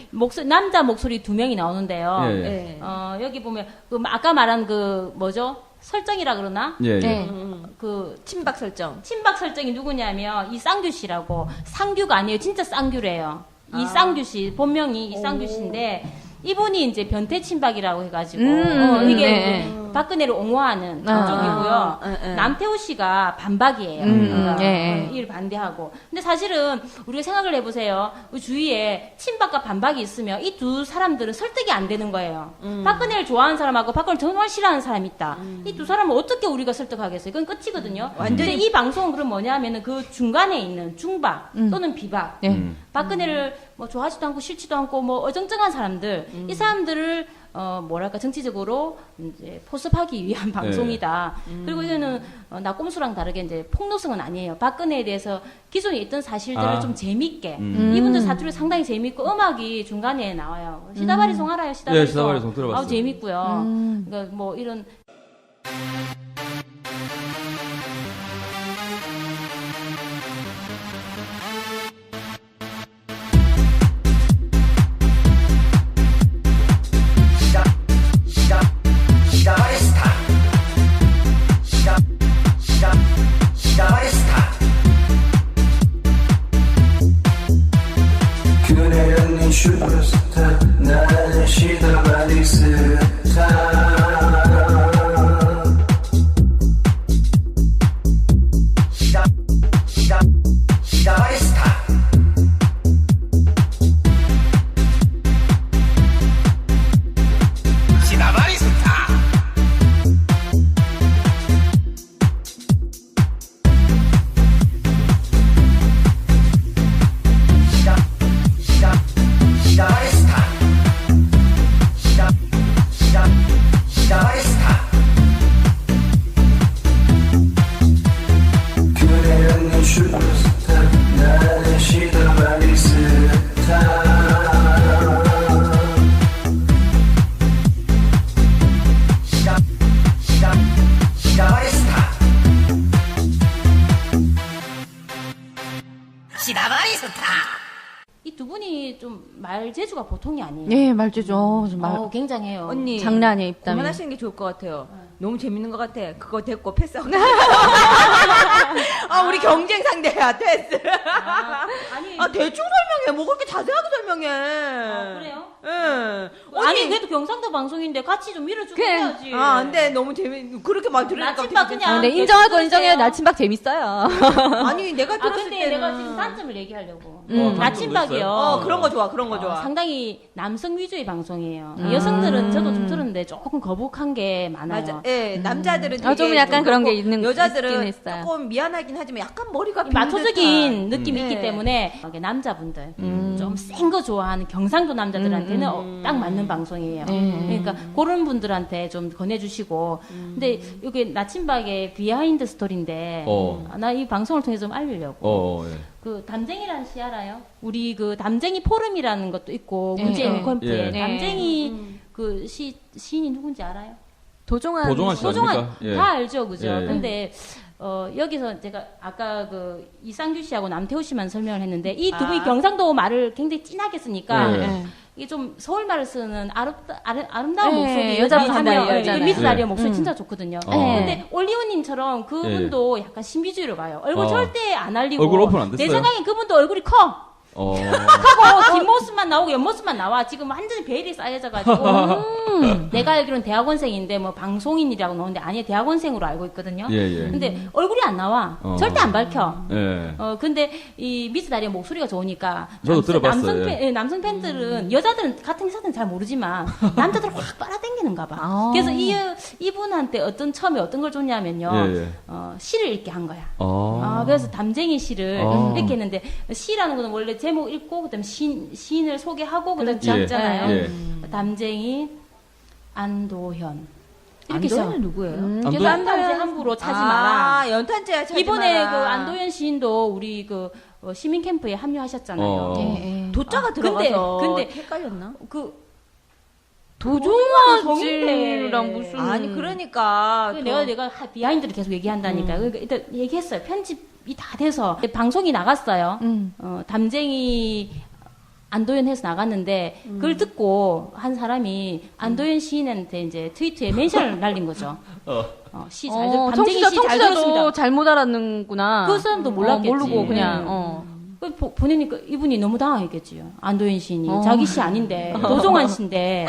남자 목소리 2명이 나오는데요. 예. 여기 보면 그 아까 말한 그 뭐죠? 설정이라 그러나? 예, 예. 네. 그 친박 설정. 친박 설정이 누구냐면 이쌍규 씨라고. 상규가 아니에요. 진짜 쌍규래요. 이쌍규 씨 본명이 이쌍규 씨인데 이분이 이제 변태 친박이라고 해가지고 이게 박근혜를 옹호하는 쪽이고요. 남태우 씨가 반박이에요. 이를 반대하고. 근데 사실은 우리가 생각을 해보세요. 우리 주위에 친박과 반박이 있으면 이 두 사람들은 설득이 안 되는 거예요. 박근혜를 좋아하는 사람하고 박근혜를 정말 싫어하는 사람이 있다. 이 두 사람을 어떻게 우리가 설득하겠어요? 그건 끝이거든요. 완전히 이 방송은 그럼 뭐냐면은 그 중간에 있는 중박 또는 비박. 박근혜를 뭐 좋아하지도 않고 싫지도 않고 뭐 어정쩡한 사람들, 이 사람들을 뭐랄까 정치적으로 이제 포섭하기 위한 방송이다. 그리고 이거는 나꼼수랑 다르게 이제 폭로성은 아니에요. 박근혜에 대해서 기존에 있던 사실들을 좀 재밌게. 이분들 사투리 상당히 재밌고 음악이 중간에 나와요. 시다바리 송 알아요? 시다바리 송. 예, 시다바리 송 들어봤어요. 아우 재밌고요. 그러니까 뭐 이런. 그녀는 슈퍼스타 나는 시다바리스타 이 두 분이 좀 말재주가 보통이 아니에요. 예, 말주죠. 정말 굉장해요. 언니 장난 아니에요, 입담이. 그만하시는 게 좋을 것 같아요. 너무 재밌는 것 같아. 그거 됐고 패스하고. 우리 경쟁 상대야 패스. 대충 설명해. 뭐 그렇게 자세하게 설명해. 그래요? 예. 아니 그래도 경상도 방송인데 같이 좀 밀어주고 해야지. 안 돼. 너무 그렇게 말 들으니까. 나침박 그냥. 네, 인정할 거 인정해요. 나침박 재밌어요. 아니 내가 들었을 근데 때는 내가 지금 단점을 얘기하려고. 나침박이요. 그런 거 좋아. 그런 거 좋아. 상당히 남성 위주의 방송이에요. 여성들은 저도 좀 들었는데 조금 거북한 게 많아요. 맞아. 예, 남자들은 되게 좀 약간 그런 게 그렇고 있는 여자들은 있긴 했어요. 조금 미안하긴 하지만 약간 머리가 마초적인 느낌이 네. 있기 때문에 남자분들 좀 센 거 좋아하는 경상도 남자들한테는 딱 맞는 있는 방송이에요. 그러니까 그런 분들한테 좀 권해주시고. 근데 이게 나침박의 비하인드 스토리인데 나 이 방송을 통해서 좀 알리려고. 예. 그 담쟁이라는 시 알아요? 우리 그 담쟁이 포럼이라는 것도 있고 문재인 캠프에 담쟁이 그 시인이 누군지 알아요? 도종환 씨 아닙니까? 예. 다 알죠, 그죠? 예. 근데 여기서 제가 아까 그 이상규 씨하고 남태호 씨만 설명을 했는데 이 두 분이 경상도 말을 굉장히 진하게 쓰니까 이게 좀 서울 말을 쓰는 아름다운 목소리 여자분 한다 미스 다리어 목소리 진짜 좋거든요. 근데 올리오님처럼 그분도 약간 신비주의로 가요. 얼굴 절대 안 알리고 얼굴 오픈 안 됐어요? 내 생각엔 그분도 얼굴이 커. 하고 뒷모습만 나오고 옆모습만 나와. 지금 완전히 베일이 쌓여져가지고 내가 알기로는 대학원생인데 뭐 방송인이라고 나오는데 아니 대학원생으로 알고 있거든요. 근데 얼굴이 안 나와. 절대 안 밝혀. 근데 이 미스 다리의 목소리가 좋으니까 저도 들어봤어요. 남성 팬들은 여자들은 같은 기사들은 잘 모르지만 남자들은 확 빨아당기는가 봐. 그래서 이분한테 처음에 어떤 걸 줬냐면요. 시를 읽게 한 거야. 그래서 담쟁이 시를 읽게 했는데 시라는 거는 원래 제목 읽고 그다음 시인을 소개하고 그다음 적잖아요. 담쟁이 안도현. 이렇게 안도현은 누구예요? 그래서 연탄재 함부로 차지 마라. 연탄재 차지 이번에 마라. 그 안도현 시인도 우리 그 시민 캠프에 합류하셨잖아요. 도자가 들어가서 근데 헷갈렸나? 그 도종환이랑 무슨 아니 그러니까 내가 비하인드를 계속 얘기한다니까. 그러니까 일단 얘기했어요. 편집이 다 돼서 방송이 나갔어요. 담쟁이 안도현 해서 나갔는데 그걸 듣고 한 사람이 안도현 시인한테 이제 트위터에 멘션을 날린 거죠. 시 잘 담쟁이 시 잘 들었습니다. 잘못 알았는구나. 그 사람도 몰랐겠지. 모르고 그냥. 보내니까 이분이 너무 당황했겠지요. 안도현 시인이 자기 시 아닌데 도종환 시인데.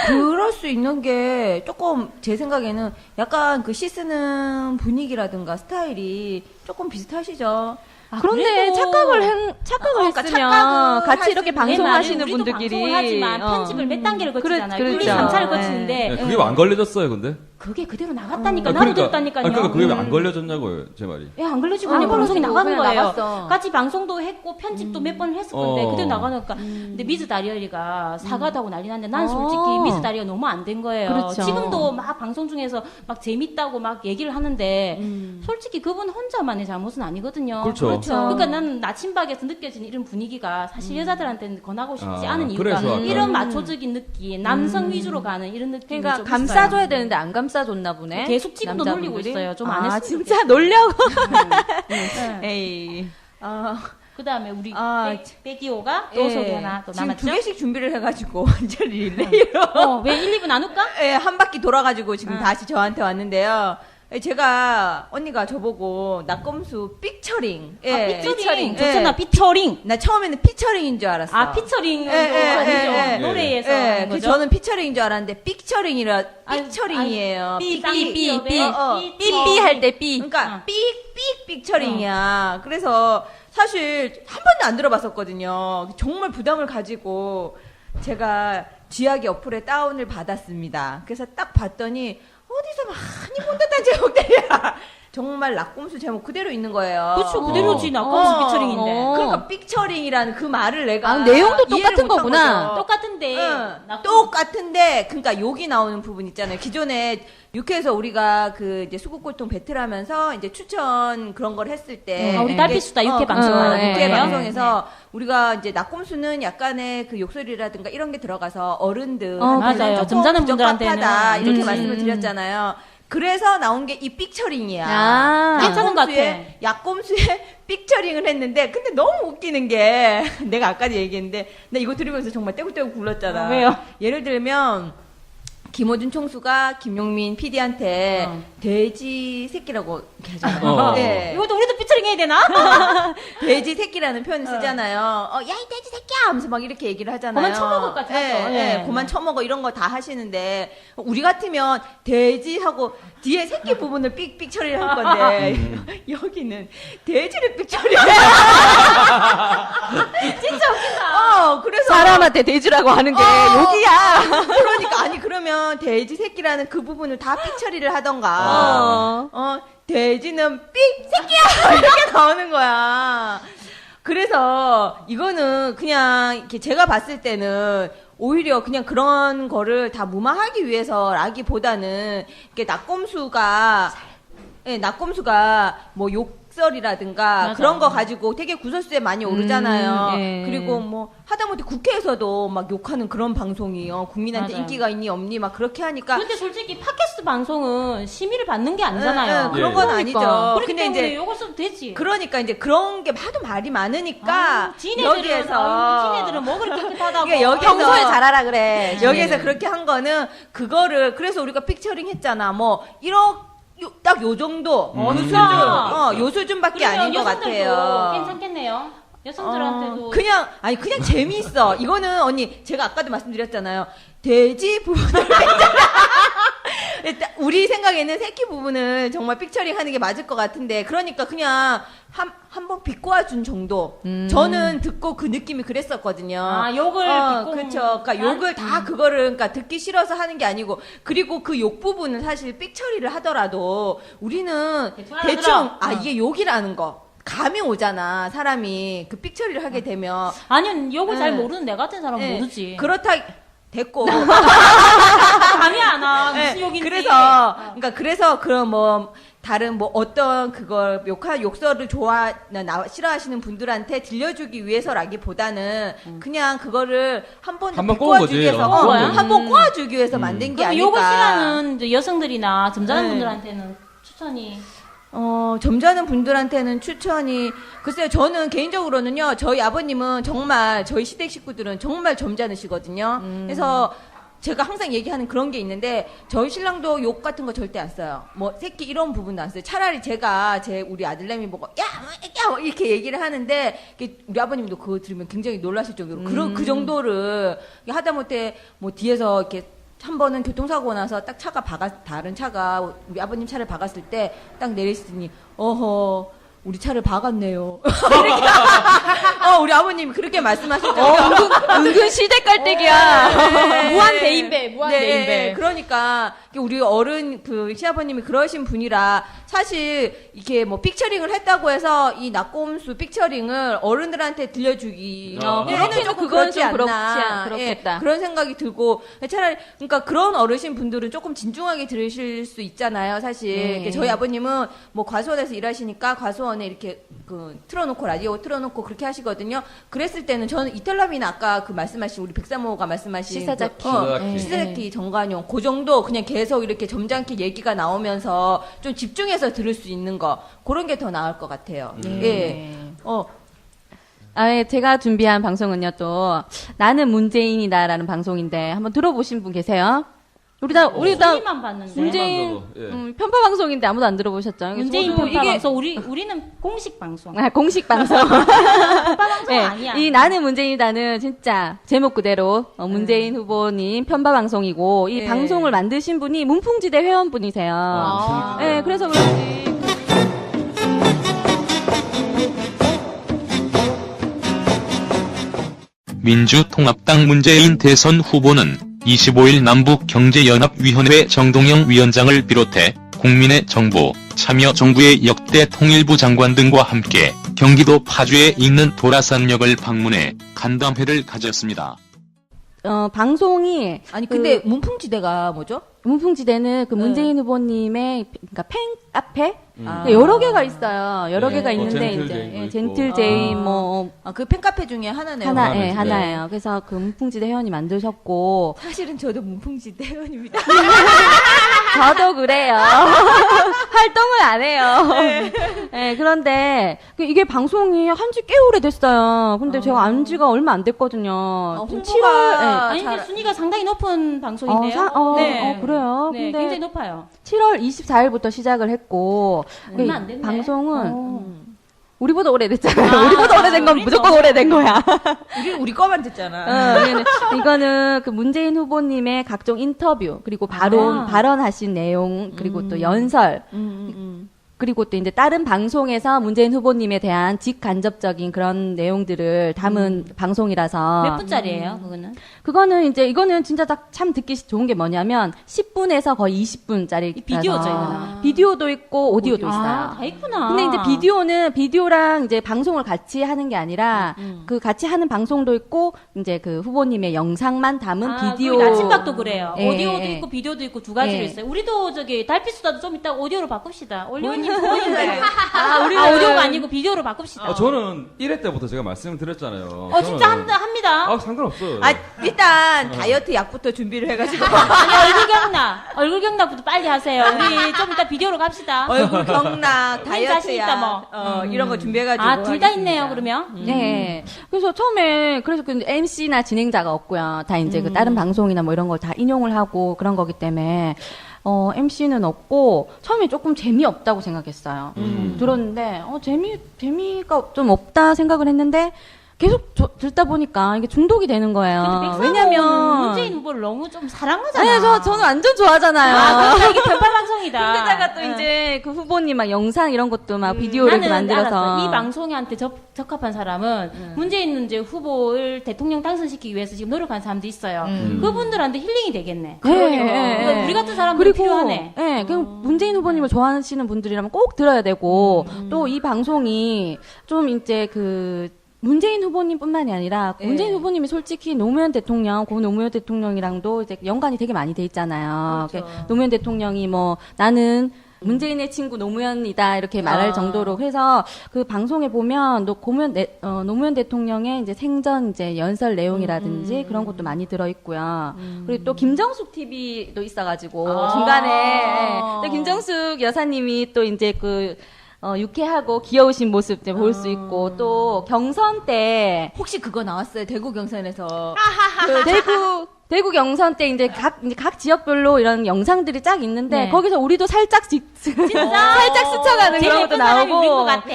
그럴 수 있는 게 조금 제 생각에는 약간 그 시 쓰는 분위기라든가 스타일이 조금 비슷하시죠. 그런데 착각을 했으면 같이 이렇게 방송하시는 분들끼리 방송을 하지만 편집을 몇 단계를 거치잖아요. 1, 2, 3차를 거치는데 그게 왜 안 걸려졌어요, 근데? 그게 그대로 나갔다니까. 나도 들었다니까요. 그러니까 그게 왜 안 걸려졌냐고요, 제 말이. 왜 안 걸려지고 그냥 방송이 나가는 거예요. 나갔어. 같이 방송도 했고 편집도 몇 번 했을 건데 그대로 나가니까. 근데 미즈 다리얼리가 사과도 하고 난리 났는데 난 솔직히 미즈 다리얼 너무 안 된 거예요. 그렇죠. 지금도 막 방송 중에서 막 재밌다고 막 얘기를 하는데 솔직히 그분 혼자만의 잘못은 아니거든요. 그렇죠. 그러니까 나는 나침박에서 느껴지는 이런 분위기가 사실 여자들한테는 권하고 싶지 않은 이유가 그래서 이런 마초적인 느낌, 남성 위주로 가는 이런 느낌이 그러니까 좀 감싸줘야 있어요. 되는데 안 감싸줬나 보네. 계속 지금도 놀리고 있어요. 좀 안 했으면 진짜 놀려고. 에이. 그다음에 우리 백이호가 또 예. 소개 하나 또 지금 남았죠? 2개씩 준비를 해가지고 완전 릴레이로 왜 1, 2부 나눌까? 예, 한 바퀴 돌아가지고 지금 다시 저한테 왔는데요. 제가 언니가 저보고 낙검수 픽처링. 피처링 좋잖아. 피처링. 나 처음에는 피처링인 줄 알았어. 피처링은 아니죠. 노래에서 하는 거죠. 저는 피처링인 줄 알았는데 픽처링이에요. 삐삐 할 때 삐. 그러니까 픽처링이야. 그래서 사실 한 번도 안 들어봤었거든요. 정말 부담을 가지고 제가 쥐약의 어플에 다운을 받았습니다. 그래서 딱 봤더니 어디서 많이 본 듯한 제목들이야. 정말 낙곰수 제목 그대로 있는 거예요. 그렇죠. 그대로지. 낙곰수 피처링인데. 그러니까 픽처링이라는 그 말을 내가 내용도 이해를 똑같은 못한 거구나. 거죠. 똑같은데. 똑같은데 그러니까 여기 나오는 부분 있잖아요. 기존에 6회에서 우리가 그 이제 수국골통 배틀하면서 이제 추천 그런 걸 했을 때 우리 달빛수다 6회 방송 네. 6회 거예요. 방송에서 우리가 이제 낙곰수는 약간의 그 욕설이라든가 이런 게 들어가서 어른들 맞아요. 점잖은 분들한테는 이렇게 말씀을 드렸잖아요. 그래서 나온 게 이 픽처링이야. 괜찮은 것 같아. 약곰수에 픽처링을 했는데 근데 너무 웃기는 게 내가 아까 얘기했는데 나 이거 들으면서 정말 떼굴떼굴 굴렀잖아. 왜요? 예를 들면 김호준 총수가 김용민 PD한테 돼지 새끼라고 이렇게 하잖아요. 네. 이것도 우리도 피처링 해야 되나? 돼지 새끼라는 표현을 쓰잖아요. 야, 이 돼지 새끼야! 하면서 막 이렇게 얘기를 하잖아요. 그만 처먹을 것 같아. 네, 그만 처먹어. 이런 거 다 하시는데, 우리 같으면 돼지하고 뒤에 새끼 부분을 삑삑 처리를 할 건데, 여기는 돼지를 삑 처리를 진짜 웃긴다. 그래서. 사람한테 돼지라고 하는 게 욕이야. 그러니까, 아니, 그러면 돼지 새끼라는 그 부분을 다 삑 처리를 하던가, 돼지는 삑 새끼야! 이렇게 나오는 거야. 그래서 이거는 그냥 이렇게 제가 봤을 때는 오히려 그냥 그런 거를 다 무마하기 위해서라기보다는 이렇게 낙곰수가 뭐 욕설이라든가 맞아. 그런 거 가지고 되게 구설수에 많이 오르잖아요. 예. 그리고 뭐 하다못해 국회에서도 막 욕하는 그런 방송이요. 국민한테 맞아요. 인기가 있니 없니 막 그렇게 하니까. 근데 솔직히 팟캐스트 방송은 심의를 받는 게 아니잖아요. 그런 건 아니죠. 그렇기 근데 때문에 이제 요걸 써도 되지. 그러니까 이제 그런 게 하도 말이 많으니까 지네들은 뭐 그렇게 깨끗하다고. 그러니까 여기서 평소에 잘하라 그래. 여기서 그렇게 한 거는 그거를 그래서 우리가 픽처링 했잖아. 뭐 1억 딱 요 정도 요 수준밖에 아닌 것 같아요. 괜찮겠네요. 여성들한테도 그냥 재미있어. 이거는 언니 제가 아까도 말씀드렸잖아요. 돼지 부분을 일단 우리 생각에는 새끼 부분을 정말 픽처링 하는 게 맞을 것 같은데 그러니까 그냥 한번 비꼬아 준 정도. 저는 듣고 그 느낌이 그랬었거든요. 아, 욕을 그렇죠. 그러니까 욕을 다 그거를 그러니까 듣기 싫어서 하는 게 아니고 그리고 그 욕 부분은 사실 픽처리를 하더라도 우리는 대충 이게 욕이라는 거 감이 오잖아. 사람이 그 픽처리를 하게 되면 아니요 욕을 잘 모르는 내 같은 사람은 모르지. 그렇다 됐고 감이 안 와. 무슨 욕인지. 그래서 그런 뭐 다른 뭐 어떤 그걸 욕설을 싫어하시는 분들한테 들려주기 위해서라기보다는 그냥 그거를 한번 꼬아주기 위해서 한번 꼬아주기 위해서 만든 게 아닐까. 욕을 싫어하는 여성들이나 점잖은 분들한테는 추천이. 점잖은 분들한테는 추천이 글쎄요. 저는 개인적으로는요. 저희 아버님은 정말 저희 시댁 식구들은 정말 점잖으시거든요. 그래서 제가 항상 얘기하는 그런 게 있는데 저희 신랑도 욕 같은 거 절대 안 써요. 뭐 새끼 이런 부분도 안 써요. 차라리 제가 우리 아들내미 보고 야 이렇게 얘기를 하는데 우리 아버님도 그거 들으면 굉장히 놀라실 정도로 그 정도를 하다못해 뭐 뒤에서 이렇게 한 번은 교통사고 나서 딱 다른 차가 우리 아버님 차를 박았을 때 딱 내리시더니 어허 우리 차를 박았네요. 우리 아버님이 그렇게 말씀하셨죠. 은근 시대 깔때기야. 무한 대인배. 그러니까 우리 어른 시아버님이 그러신 분이라 사실 이렇게 뭐 픽처링을 했다고 해서 이 낙곰수 픽처링을 어른들한테 들려주기 그렇게는 조금 그건 그렇지 좀 않나. 그렇겠다. 그런 생각이 들고 차라리 그러니까 그런 어르신 분들은 조금 진중하게 들으실 수 있잖아요. 사실 저희 아버님은 뭐 과수원에서 일하시니까 과수원에 이렇게 틀어놓고 라디오 틀어놓고 그렇게 하시거든요. 그랬을 때는 저는 이탈남이나 아까 말씀하신 우리 백사모가 말씀하신 시사자키 정관용 그 정도 그냥 계속 이렇게 점잖게 얘기가 나오면서 좀 집중해서 들을 수 있는 거 그런 게 더 나을 것 같아요. 제가 준비한 방송은요 또 나는 문재인이다라는 방송인데 한번 들어보신 분 계세요? 우리 다 소리만 봤는데. 문재인 편파 방송인데 아무도 안 들어보셨죠? 문재인 편파 방송 우리는 공식 방송. 공식 방송. 편파 방송 아니야. 이 나는 문재인이다는 진짜 제목 그대로 문재인 후보님 편파 방송이고 이 방송을 만드신 분이 문풍지대 회원분이세요. 그래서 그런지. 민주통합당 문재인 대선 후보는 25일 남북경제연합위원회 정동영 위원장을 비롯해 국민의 정부, 참여정부의 역대 통일부 장관 등과 함께 경기도 파주에 있는 도라산역을 방문해 간담회를 가졌습니다. 방송이 근데 문풍지대가 뭐죠? 문풍지대는 문재인 후보님의 그러니까 팬카페 여러 개가 있어요. 여러 개가 있는데 이제 젠틀제이 그 팬카페 중에 하나네요. 하나예요. 그래서 문풍지대 회원이 만드셨고 사실은 저도 문풍지대 회원입니다. 저도 그래요. 활동을 안 해요. 그런데 이게 방송이 한지 꽤 오래됐어요. 근데 제가 안 지가 얼마 안 됐거든요. 홍보가 근데 순위가 상당히 높은 방송인데요. 그래요? 네, 근데 굉장히 높아요. 7월 24일부터 시작을 했고 얼마 안 됐네. 방송은 우리보다 오래됐잖아요. 우리보다 오래된 건 무조건 오래된 거야. 우리 거만 듣잖아. 이거는 문재인 후보님의 각종 인터뷰 그리고 발언하신 내용 그리고 또 연설 그리고 또 이제 다른 방송에서 문재인 후보님에 대한 직간접적인 그런 내용들을 담은 방송이라서. 몇 분짜리예요, 그거는? 그거는 이제 이거는 진짜 참 듣기 좋은 게 뭐냐면 10분에서 거의 20분짜리 비디오죠, 이거는. 비디오도 있고 오디오도 있어요. 다 있구나. 근데 이제 비디오랑 이제 방송을 같이 하는 게 아니라 그 같이 하는 방송도 있고 이제 그 후보님의 영상만 담은 비디오. 나침반도 그래요. 예, 오디오도 예. 있고 비디오도 있고 두 가지로 예. 있어요. 우리도 저기 달빛수다도 좀 이따 오디오로 바꿉시다. 올리오님 오디오가 아니고 비디오로 바꿉시다. 저는 1회 때부터 제가 말씀을 드렸잖아요. 진짜 합니다. 상관없어요. 일단 다이어트 약부터 준비를 해가지고. 아니, 얼굴 경락부터 빨리 하세요. 우리 좀 이따 비디오로 갑시다. 얼굴 경락, 우리 자신 있다, 다이어트야. 이런 거 준비해가지고. 둘 다 있네요, 그러면. 네. 그래서 처음에 그래서 그 MC나 진행자가 없고요. 다 이제 그 다른 방송이나 뭐 이런 걸 다 인용을 하고 그런 거기 때문에 MC는 없고 처음에 조금 재미없다고 생각했어요. 들었는데 재미가 좀 없다 생각을 했는데 계속 듣다 보니까 이게 중독이 되는 거예요. 왜냐면 문재인 후보를 너무 좀 사랑하잖아. 아니, 저는 완전 좋아하잖아요. 그러니까 이게 편파 방송이다. 근데다가 또 이제 그 후보님 막 영상 이런 것도 막 비디오를 이렇게 만들어서 알았어. 이 방송한테 적합한 사람은 문재인 이제 후보를 대통령 당선시키기 위해서 지금 노력하는 사람도 있어요. 그분들한테 힐링이 되겠네. 그러니까 우리 같은 사람들이 필요하네. 네, 그 문재인 후보님을 좋아하시는 분들이라면 꼭 들어야 되고 또 이 방송이 좀 이제 그 문재인 후보님뿐만이 아니라 문재인 후보님이 솔직히 노무현 대통령, 고 노무현 대통령이랑도 이제 연관이 되게 많이 돼 있잖아요. 그렇죠. 노무현 대통령이 뭐 나는 문재인의 친구 노무현이다 이렇게 말할 정도로 해서 그 방송에 보면 노무현 대통령의 이제 생전 이제 연설 내용이라든지 그런 것도 많이 들어 있고요. 그리고 또 김정숙 TV도 있어가지고 중간에 또 김정숙 여사님이 또 이제 그 유쾌하고 귀여우신 모습 볼 수 있고, 또 경선 때. 혹시 그거 나왔어요? 대구 경선에서. 대구 경선 때 이제 각 지역별로 이런 영상들이 쫙 있는데, 네. 거기서 우리도 살짝 살짝 스쳐가는 그런 것도 나오고. 우린 것 같아.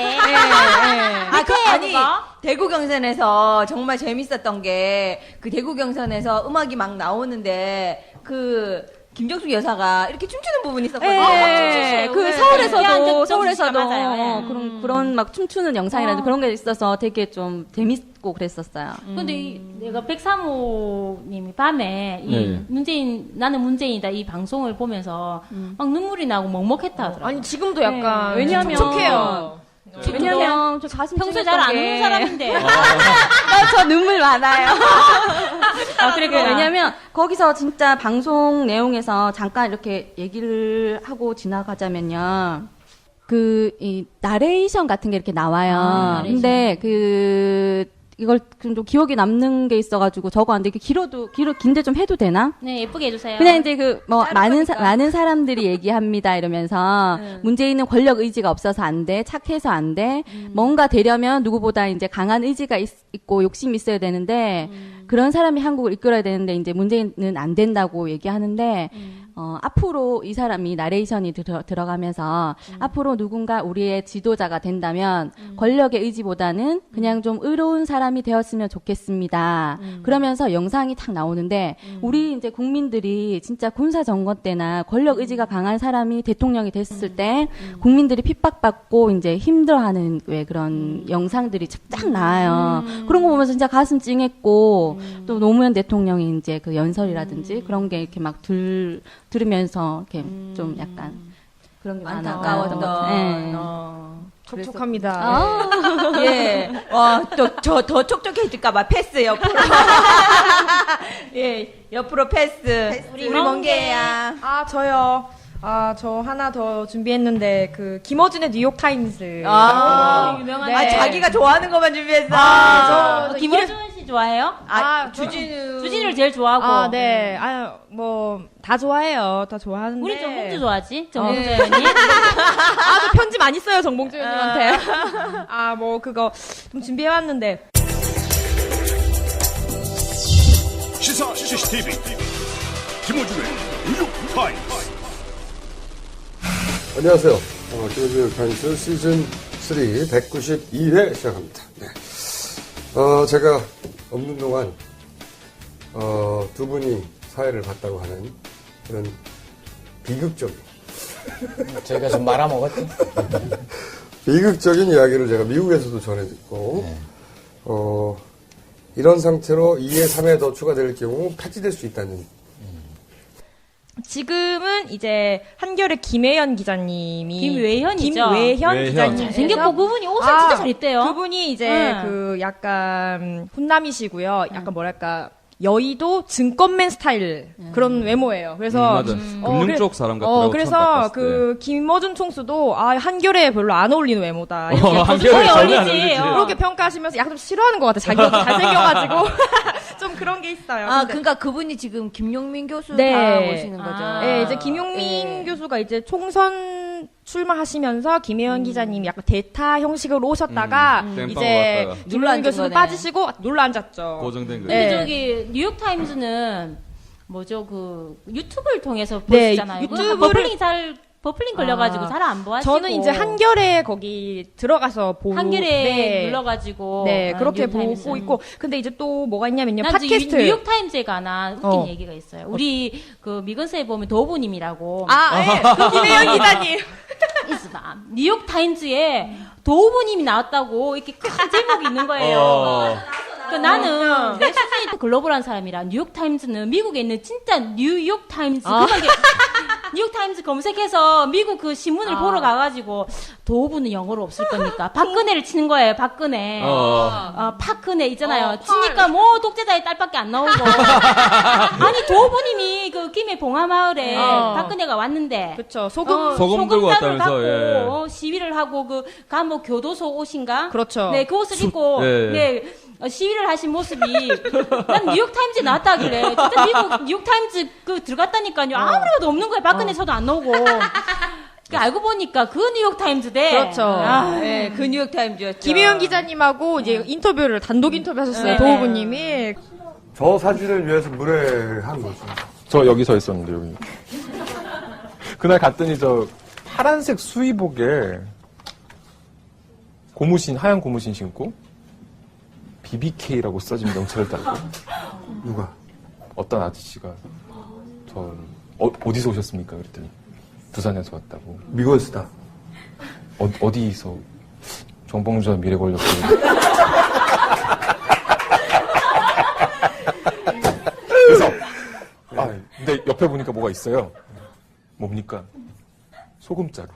아니, 대구 경선에서 정말 재밌었던 게, 그 대구 경선에서 음악이 막 나오는데, 김정숙 여사가 이렇게 춤추는 부분이 있었거든요. 그 서울에서도 그런 막 춤추는 영상이라든지 그런 게 있어서 되게 좀 재밌고 그랬었어요. 근데 내가 103호님이 밤에 나는 문재인이다 이 방송을 보면서 막 눈물이 나고 먹먹했다 하더라고요. 아니 지금도 약간 왜냐면 촉촉해요. 왜냐면 저 가슴 평소에 잘 안 우는 사람인데. 저 눈물 많아요. 그러니까. 왜냐면 거기서 진짜 방송 내용에서 잠깐 이렇게 얘기를 하고 지나가자면요. 이 나레이션 같은 게 이렇게 나와요. 근데 이걸 좀 기억에 남는 게 있어가지고 적었는데 긴데 좀 해도 되나? 네, 예쁘게 해주세요. 그냥 이제 많은 사람들이 얘기합니다 이러면서 문재인은 권력 의지가 없어서 안 돼, 착해서 안 돼, 뭔가 되려면 누구보다 이제 강한 의지가 있고 욕심이 있어야 되는데 그런 사람이 한국을 이끌어야 되는데 이제 문재인은 안 된다고 얘기하는데 앞으로 이 사람이 나레이션이 들어가면서 앞으로 누군가 우리의 지도자가 된다면 권력의 의지보다는 그냥 좀 의로운 사람이 되었으면 좋겠습니다. 그러면서 영상이 탁 나오는데 우리 이제 국민들이 진짜 군사 정권 때나 권력 의지가 강한 사람이 대통령이 됐을 때 국민들이 핍박받고 이제 힘들어하는 왜 그런 영상들이 쫙 나와요. 그런 거 보면서 진짜 가슴 찡했고 또 노무현 대통령이 이제 그 연설이라든지 그런 게 이렇게 막 들으면서 이렇게 좀 약간 그런 게 안타까웠던. 촉촉합니다. 예. 더 촉촉해질까봐 패스 옆으로. 예. 옆으로 패스. 우리 멍게야. 저요. 저 하나 더 준비했는데, 김어준의 뉴욕 타임스. 유명한. 자기가 좋아하는 것만 준비했어. 김어준 씨 좋아해요? 주진우를 제일 좋아하고. 네. 다 좋아해요. 다 좋아하는데. 우리 정봉주 좋아하지? 정봉주 의원님. 저 편지 많이 써요, 정봉주 의원님한테. 그거 좀 준비해왔는데. 시사 CCTV 김어준의 뉴욕 타임스. 안녕하세요. 김어준의 타임스 시즌 3 192회 시작합니다. 네. 제가 없는 동안 두 분이 사회를 봤다고 하는 그런 비극적인 저희가 좀 말아먹었죠. 비극적인 이야기를 제가 미국에서도 전해 듣고, 이런 상태로 2회, 3회 더 추가될 경우 폐지될 수 있다는. 지금은 이제 한겨레 김혜연 기자님이 김외현이죠. 김외현 기자님 잘생겼고 그분이 옷을 진짜 잘 입대요. 그분이 이제 그 약간 훈남이시고요. 약간 뭐랄까 여의도 증권맨 스타일 그런 외모예요. 그래서 맞아. 금융 쪽 사람 같더라고. 그래서 그 김어준 총수도 한겨레에 별로 안 어울리는 외모다. 한겨레에 전혀 안 어울리지. 이렇게 평가하시면서 약간 좀 싫어하는 것 같아. 자기가 잘생겨가지고 좀 그런 게 있어요. 그러니까 그분이 지금 김용민 교수 네. 다 오시는 거죠. 네, 이제 김용민 교수가 이제 총선 출마하시면서 김혜연 기자님이 약간 대타 형식으로 오셨다가 이제 김용민 교수는 빠지시고 눌러 앉았죠. 고정된 거. 근데 저기 뉴욕타임즈는 뭐죠 그 유튜브를 통해서 보시잖아요. 버플링 걸려가지고 잘 안 보시고. 저는 이제 한겨레 거기 들어가서 보고 한겨레 눌러가지고 그렇게 보고 있고. 근데 이제 또 뭐가 있냐면요. 난 팟캐스트 뉴욕타임즈에 관한 웃긴 얘기가 있어요. 우리 그 미건세에 보면 도우부님이라고. 그 김혜연 기자님. 있어봐. 뉴욕타임즈에 도우부님이 나왔다고 이렇게 큰 제목이 있는 거예요. 그러니까 나는 내 수준이 글로벌한 사람이라 뉴욕타임즈는 미국에 있는 진짜 뉴욕타임즈 뉴욕타임즈 검색해서 미국 그 신문을 보러 가가지고 도우부는 영어로 없을 거니까 박근혜를 치는 거예요. 박근혜. 박근혜 있잖아요. 치니까 뭐 독재자의 딸밖에 안 나오고. 아니 도우부님이 그 김해 봉하마을에 박근혜가 왔는데. 그렇죠. 소금 들고 왔다면서 받고 시위를 하고 그 뭐 교도소 옷인가? 그렇죠. 네, 그 옷을 입고 시위를 하신 모습이 난 뉴욕타임즈에 나왔다 하길래 진짜 미국 뉴욕타임즈 그 들어갔다니까요. 아무래도 없는 거예요. 박근혜서도 안 나오고. 알고 보니까 그 뉴욕타임즈대. 그렇죠. 네, 그 뉴욕타임즈였죠. 김혜연 기자님하고 이제 인터뷰를 단독 인터뷰하셨어요. 도우부님이. 저 사진을 위해서 무례한 거죠. 저 여기 서 있었는데 여기. 그날 갔더니 저 파란색 수의복에 하얀 고무신 신고 BBK라고 써진 명찰을 달고. 누가? 어떤 아저씨가 어디서 오셨습니까? 그랬더니 부산에서 왔다고. 미건스다. 어디서? 정봉주와 미래 권력들. 그래서 근데 옆에 보니까 뭐가 있어요. 뭡니까? 소금자루.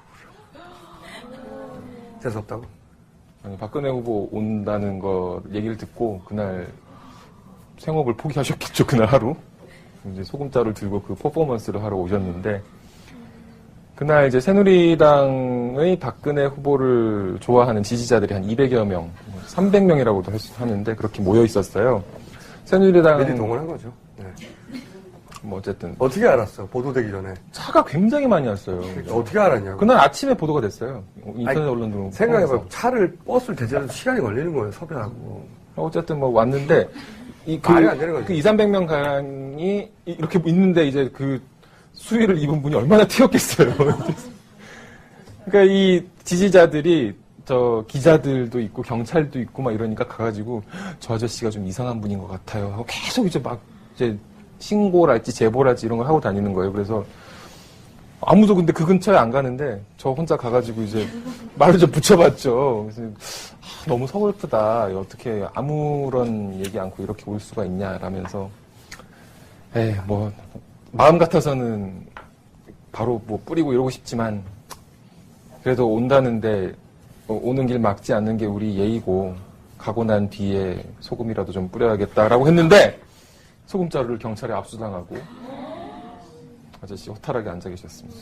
재수없다고? 아니, 박근혜 후보 온다는 거 얘기를 듣고 그날 생업을 포기하셨겠죠. 그날 하루. 이제 소금자루를 들고 그 퍼포먼스를 하러 오셨는데, 그날 이제 새누리당의 박근혜 후보를 좋아하는 지지자들이 한 200여 명, 300명이라고도 하는데 그렇게 모여 있었어요. 새누리당. 미리 동원한 거죠. 네. 뭐 어쨌든. 어떻게 알았어? 보도되기 전에. 차가 굉장히 많이 왔어요. 그러니까 어떻게 알았냐고. 그날 아침에 보도가 됐어요. 인터넷 언론으로. 생각해봐. 버스를 대체해서 시간이 걸리는 거예요. 섭외하고. 어쨌든 뭐 왔는데, 말이 안 되는 거죠. 그 200~300명 가량이 이렇게 있는데 이제 그 수위를 입은 분이 얼마나 튀었겠어요. 그러니까 이 지지자들이 기자들도 있고 경찰도 있고 막 이러니까 가가지고 저 아저씨가 좀 이상한 분인 것 같아요 하고 계속 이제 신고랄지 제보랄지 이런 걸 하고 다니는 거예요. 그래서 아무도 근데 그 근처에 안 가는데 저 혼자 가가지고 이제 말을 좀 붙여봤죠. 그래서 너무 서글프다. 어떻게 아무런 얘기 않고 이렇게 올 수가 있냐라면서 뭐 마음 같아서는 바로 뭐 뿌리고 이러고 싶지만 그래도 온다는데 오는 길 막지 않는 게 우리 예의고 가고 난 뒤에 소금이라도 좀 뿌려야겠다라고 했는데 소금자루를 경찰에 압수당하고 아저씨 허탈하게 앉아 계셨습니다.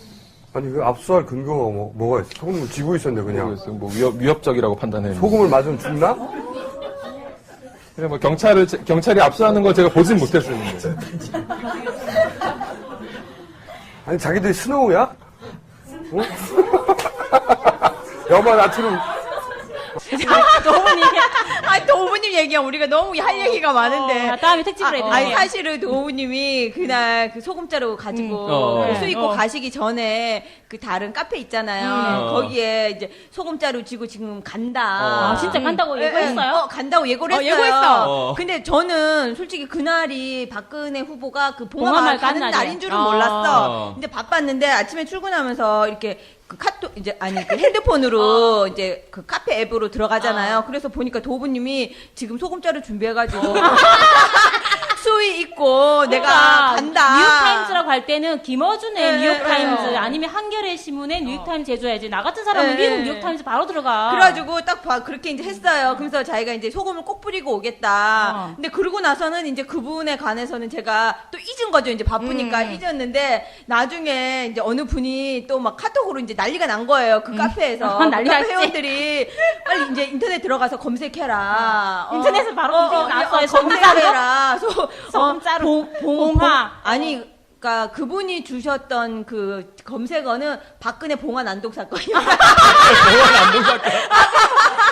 아니 그 압수할 근거가 뭐가 있어? 소금을 쥐고 있었는데 그냥. 모르겠어요. 뭐 위협적이라고 판단했는데. 소금을 맞으면 죽나? 그래 뭐 경찰이 압수하는 거 제가 보진 못했어요. 아니 자기들이 스노우야? 어? 염화 나트륨 도우님. 도우님 얘기하면 우리가 너무 할 얘기가 많은데. 다음에 특집으로 해드릴게요. 아니, 사실은 도우님이 그날 그 소금자루 가지고 수 입고 가시기 전에 그 다른 카페 있잖아요. 거기에 이제 소금자루 지고 지금 간다. 진짜 간다고 예고했어요? 간다고 예고를 했어요. 예고했어. 근데 저는 솔직히 그날이 박근혜 후보가 그 봉화마을 가는 간 날인 줄은 날이야. 몰랐어. 근데 바빴는데 아침에 출근하면서 이렇게 그 카톡 이제 아니 그 핸드폰으로 이제 그 카페 앱으로 들어가잖아요. 그래서 보니까 도부님이 지금 소금자루 준비해가지고 수위 입고 내가 간다. 뉴욕타임즈라고 할 때는 김어준의 뉴욕타임즈 아니면 한겨레 신문의 뉴욕타임즈 해줘야지. 나 같은 사람은 미국 뉴욕타임즈 바로 들어가. 그래가지고 딱 그렇게 이제 했어요. 그래서 자기가 이제 소금을 꼭 뿌리고 오겠다. 근데 그러고 나서는 이제 그분에 관해서는 제가 또 잊은 거죠. 이제 바쁘니까 잊었는데 나중에 이제 어느 분이 또 막 카톡으로 이제 난리가 난 거예요. 그 카페에서. 난리가 카페 회원들이 빨리 이제 인터넷 들어가서 검색해라. 인터넷에 바로 검색이 나왔어요. 검색해라. 소금자루. 봉화. 아니, 그러니까 그분이 주셨던 그 검색어는 박근혜 봉화 난독 사건이요. 봉화 난독 사건.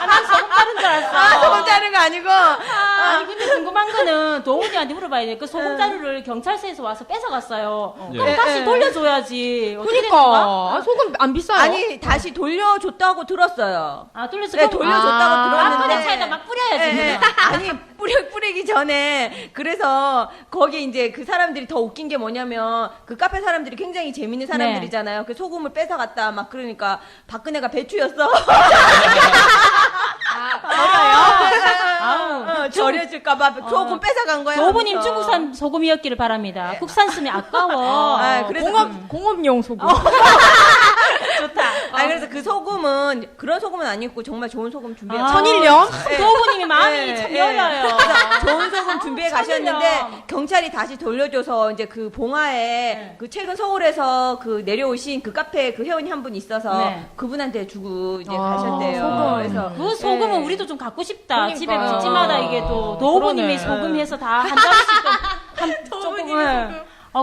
난 소금자루인 줄 알았어. 소금자루가 아니고. 아니 근데 궁금한 거는 도훈이한테 물어봐야 돼. 그 소금자루를 경찰서에서 와서 뺏어갔어요. 그럼 다시 돌려줘야지. 그러니까 소금 안 비싸요. 아니 다시 돌려줬다고 들었어요. 돌려줬다고 네, 돌려줬다고 들었는데 박근혜 차에다 막 뿌려야지. 아니 뿌리기 전에 그래서 거기 이제 그 사람들이 더 웃긴 게 뭐냐면 그 카페 사람들이 굉장히 재밌는 사람들이잖아요. 그 소금을 뺏어갔다 막 그러니까 박근혜가 배추였어. 절여질까봐 소금 뺏어간 거야. 도부님 중국산 소금이었기를 바랍니다. 국산 쓰면 아까워. 그래서 공업용 소금. 좋다. 그래서 그 소금은 그런 소금은 아니고 정말 좋은 소금 준비해. 천일염? 도부님이 마음이 참 여려요. 좋은 소금 준비해 가셨는데 경찰이 다시 돌려줘서 이제 그 봉화에 그 최근 서울에서 그 내려오신 그 카페 그 회원이 한 분 있어서 그분한테 주고 이제 가셨대요. 소금. 그래서 그 소금은 우리도 좀 갖고 싶다. 그러니까. 집에 집마다 이게 또 도부님이 소금해서 다 한 잔씩 조금.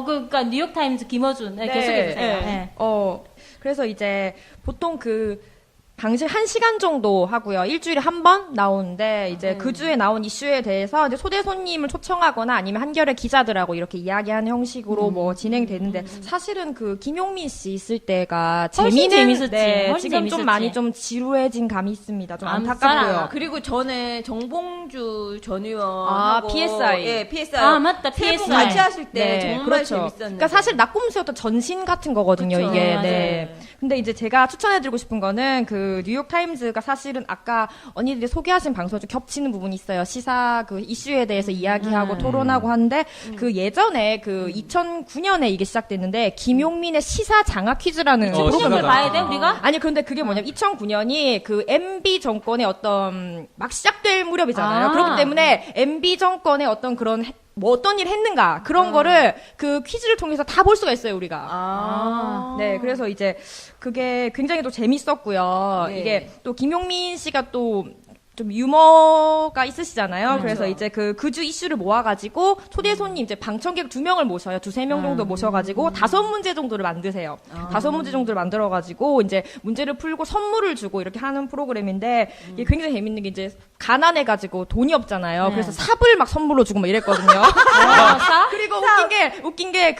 그러니까 뉴욕타임즈 김어준 계속해 주세요. 그래서 이제 보통 그 당시 1시간 정도 하고요. 일주일에 한 번 나오는데 이제 그 주에 나온 이슈에 대해서 이제 초대 손님을 초청하거나 아니면 한겨레 기자들하고 이렇게 이야기하는 형식으로 뭐 진행되는데 사실은 그 김용민 씨 있을 때가 재밌었지. 지금 재밌었지. 좀 많이 좀 지루해진 감이 있습니다. 좀 안타깝고요. 그리고 전에 정봉주 전 의원하고 PSI. PSI. 맞다. 세 분 PSI. 같이 하실 때 정말 그렇죠. 재밌었는데. 그러니까 사실 낙곰수였던 전신 같은 거거든요. 그쵸. 이게. 네. 근데 이제 제가 추천해드리고 싶은 거는 그 뉴욕타임즈가 사실은 아까 언니들이 소개하신 방송과 좀 겹치는 부분이 있어요. 시사 그 이슈에 대해서 이야기하고 토론하고 하는데 그 예전에 그 2009년에 이게 시작됐는데 김용민의 시사 장학 퀴즈라는 프로그램을 봐야 돼 우리가? 아니 그런데 그게 뭐냐면 2009년이 그 MB 정권의 어떤 막 시작될 무렵이잖아요. 그렇기 때문에 MB 정권의 어떤 그런 뭐 어떤 일을 했는가 그런 거를 그 퀴즈를 통해서 다 볼 수가 있어요 우리가. 네, 그래서 이제 그게 굉장히 또 재밌었고요. 이게 또 김용민 씨가 또 좀 유머가 있으시잖아요. 그래서 이제 그 주 이슈를 모아가지고 초대 손님 이제 방청객 2명을 모셔요. 2-3명 정도 모셔가지고 5문제 정도를 만드세요. 5문제 정도를 만들어가지고 이제 문제를 풀고 선물을 주고 이렇게 하는 프로그램인데 이게 굉장히 재밌는 게 이제 가난해가지고 돈이 없잖아요. 그래서 삽을 막 선물로 주고 막 이랬거든요. 그리고 웃긴 게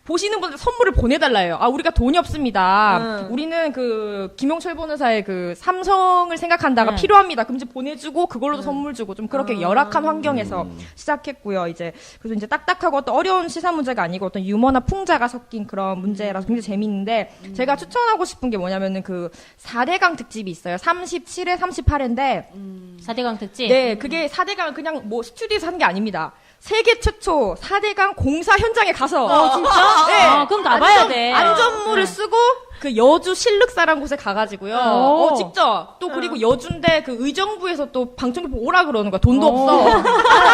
보시는 분들 선물을 보내달라 해요. 우리가 돈이 없습니다. 우리는 그 김용철 변호사의 그 삼성을 생각한다가 필요합니다. 그럼 이제 보내주고 그걸로도 선물 주고 좀 그렇게 열악한 환경에서 시작했고요. 그래서 이제 딱딱하고 어떤 어려운 시사 문제가 아니고 어떤 유머나 풍자가 섞인 그런 문제라서 굉장히 재밌는데 제가 추천하고 싶은 게 뭐냐면은 그 4대강 특집이 있어요. 37회, 38회인데 4대강 특집? 네, 그게 4대강 그냥 뭐 스튜디오에서 하는 게 아닙니다. 세계 최초 4대강 공사 현장에 가서 진짜? 네. 그럼 가봐야 돼. 안전모를 쓰고 그 여주 신륵사라는 곳에 가가지고요. 직접 또 그리고 여주인데 그 의정부에서 또 방청객 오라 그러는 거야. 돈도 없어.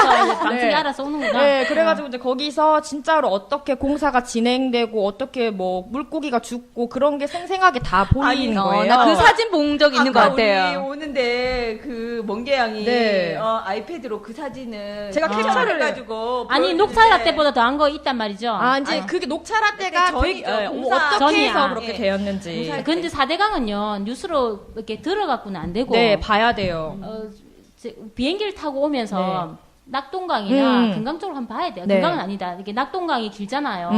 알아서 방청객 알아서 오는구나. 네, 그래가지고 이제 거기서 진짜로 어떻게 공사가 진행되고 어떻게 뭐 물고기가 죽고 그런 게 생생하게 다 보이는 거예요. 나 그 사진 본 적 있는 것 같아요. 우리 오는데 그 멍게 양이 아이패드로 그 사진을 제가 캡처를 해가지고 아니 녹차 라떼보다 더한 거 있단 말이죠. 이제 그게 녹차 라떼가 전이죠. 어떻게 해서 그렇게 돼요. 때였는지. 근데 4대강은요, 뉴스로 이렇게 들어갖고는 안 되고. 네, 봐야 돼요. 비행기를 타고 오면서 낙동강이나 금강 쪽으로 한번 봐야 돼요. 네. 금강은 아니다. 이게 낙동강이 길잖아요.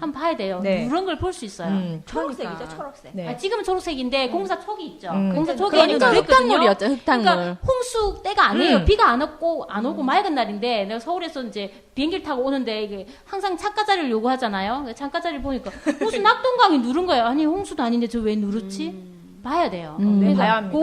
한번 봐야 돼요. 네. 누런 걸 볼 수 있어요. 초록색이죠, 초록색. 네. 지금은 초록색인데 공사 촉이 있죠. 공사 그러니까 촉이 완전 흙탕물이었죠, 흙탕물. 그러니까 홍수 때가 아니에요. 비가 안 오고 맑은 날인데 내가 서울에서 이제 비행기를 타고 오는데 이게 항상 창가자리를 요구하잖아요. 창가자리를 보니까 무슨 낙동강이 누른 거예요. 아니 홍수도 아닌데 저 왜 누르지? 봐야 돼요. 네, 봐야 합니다.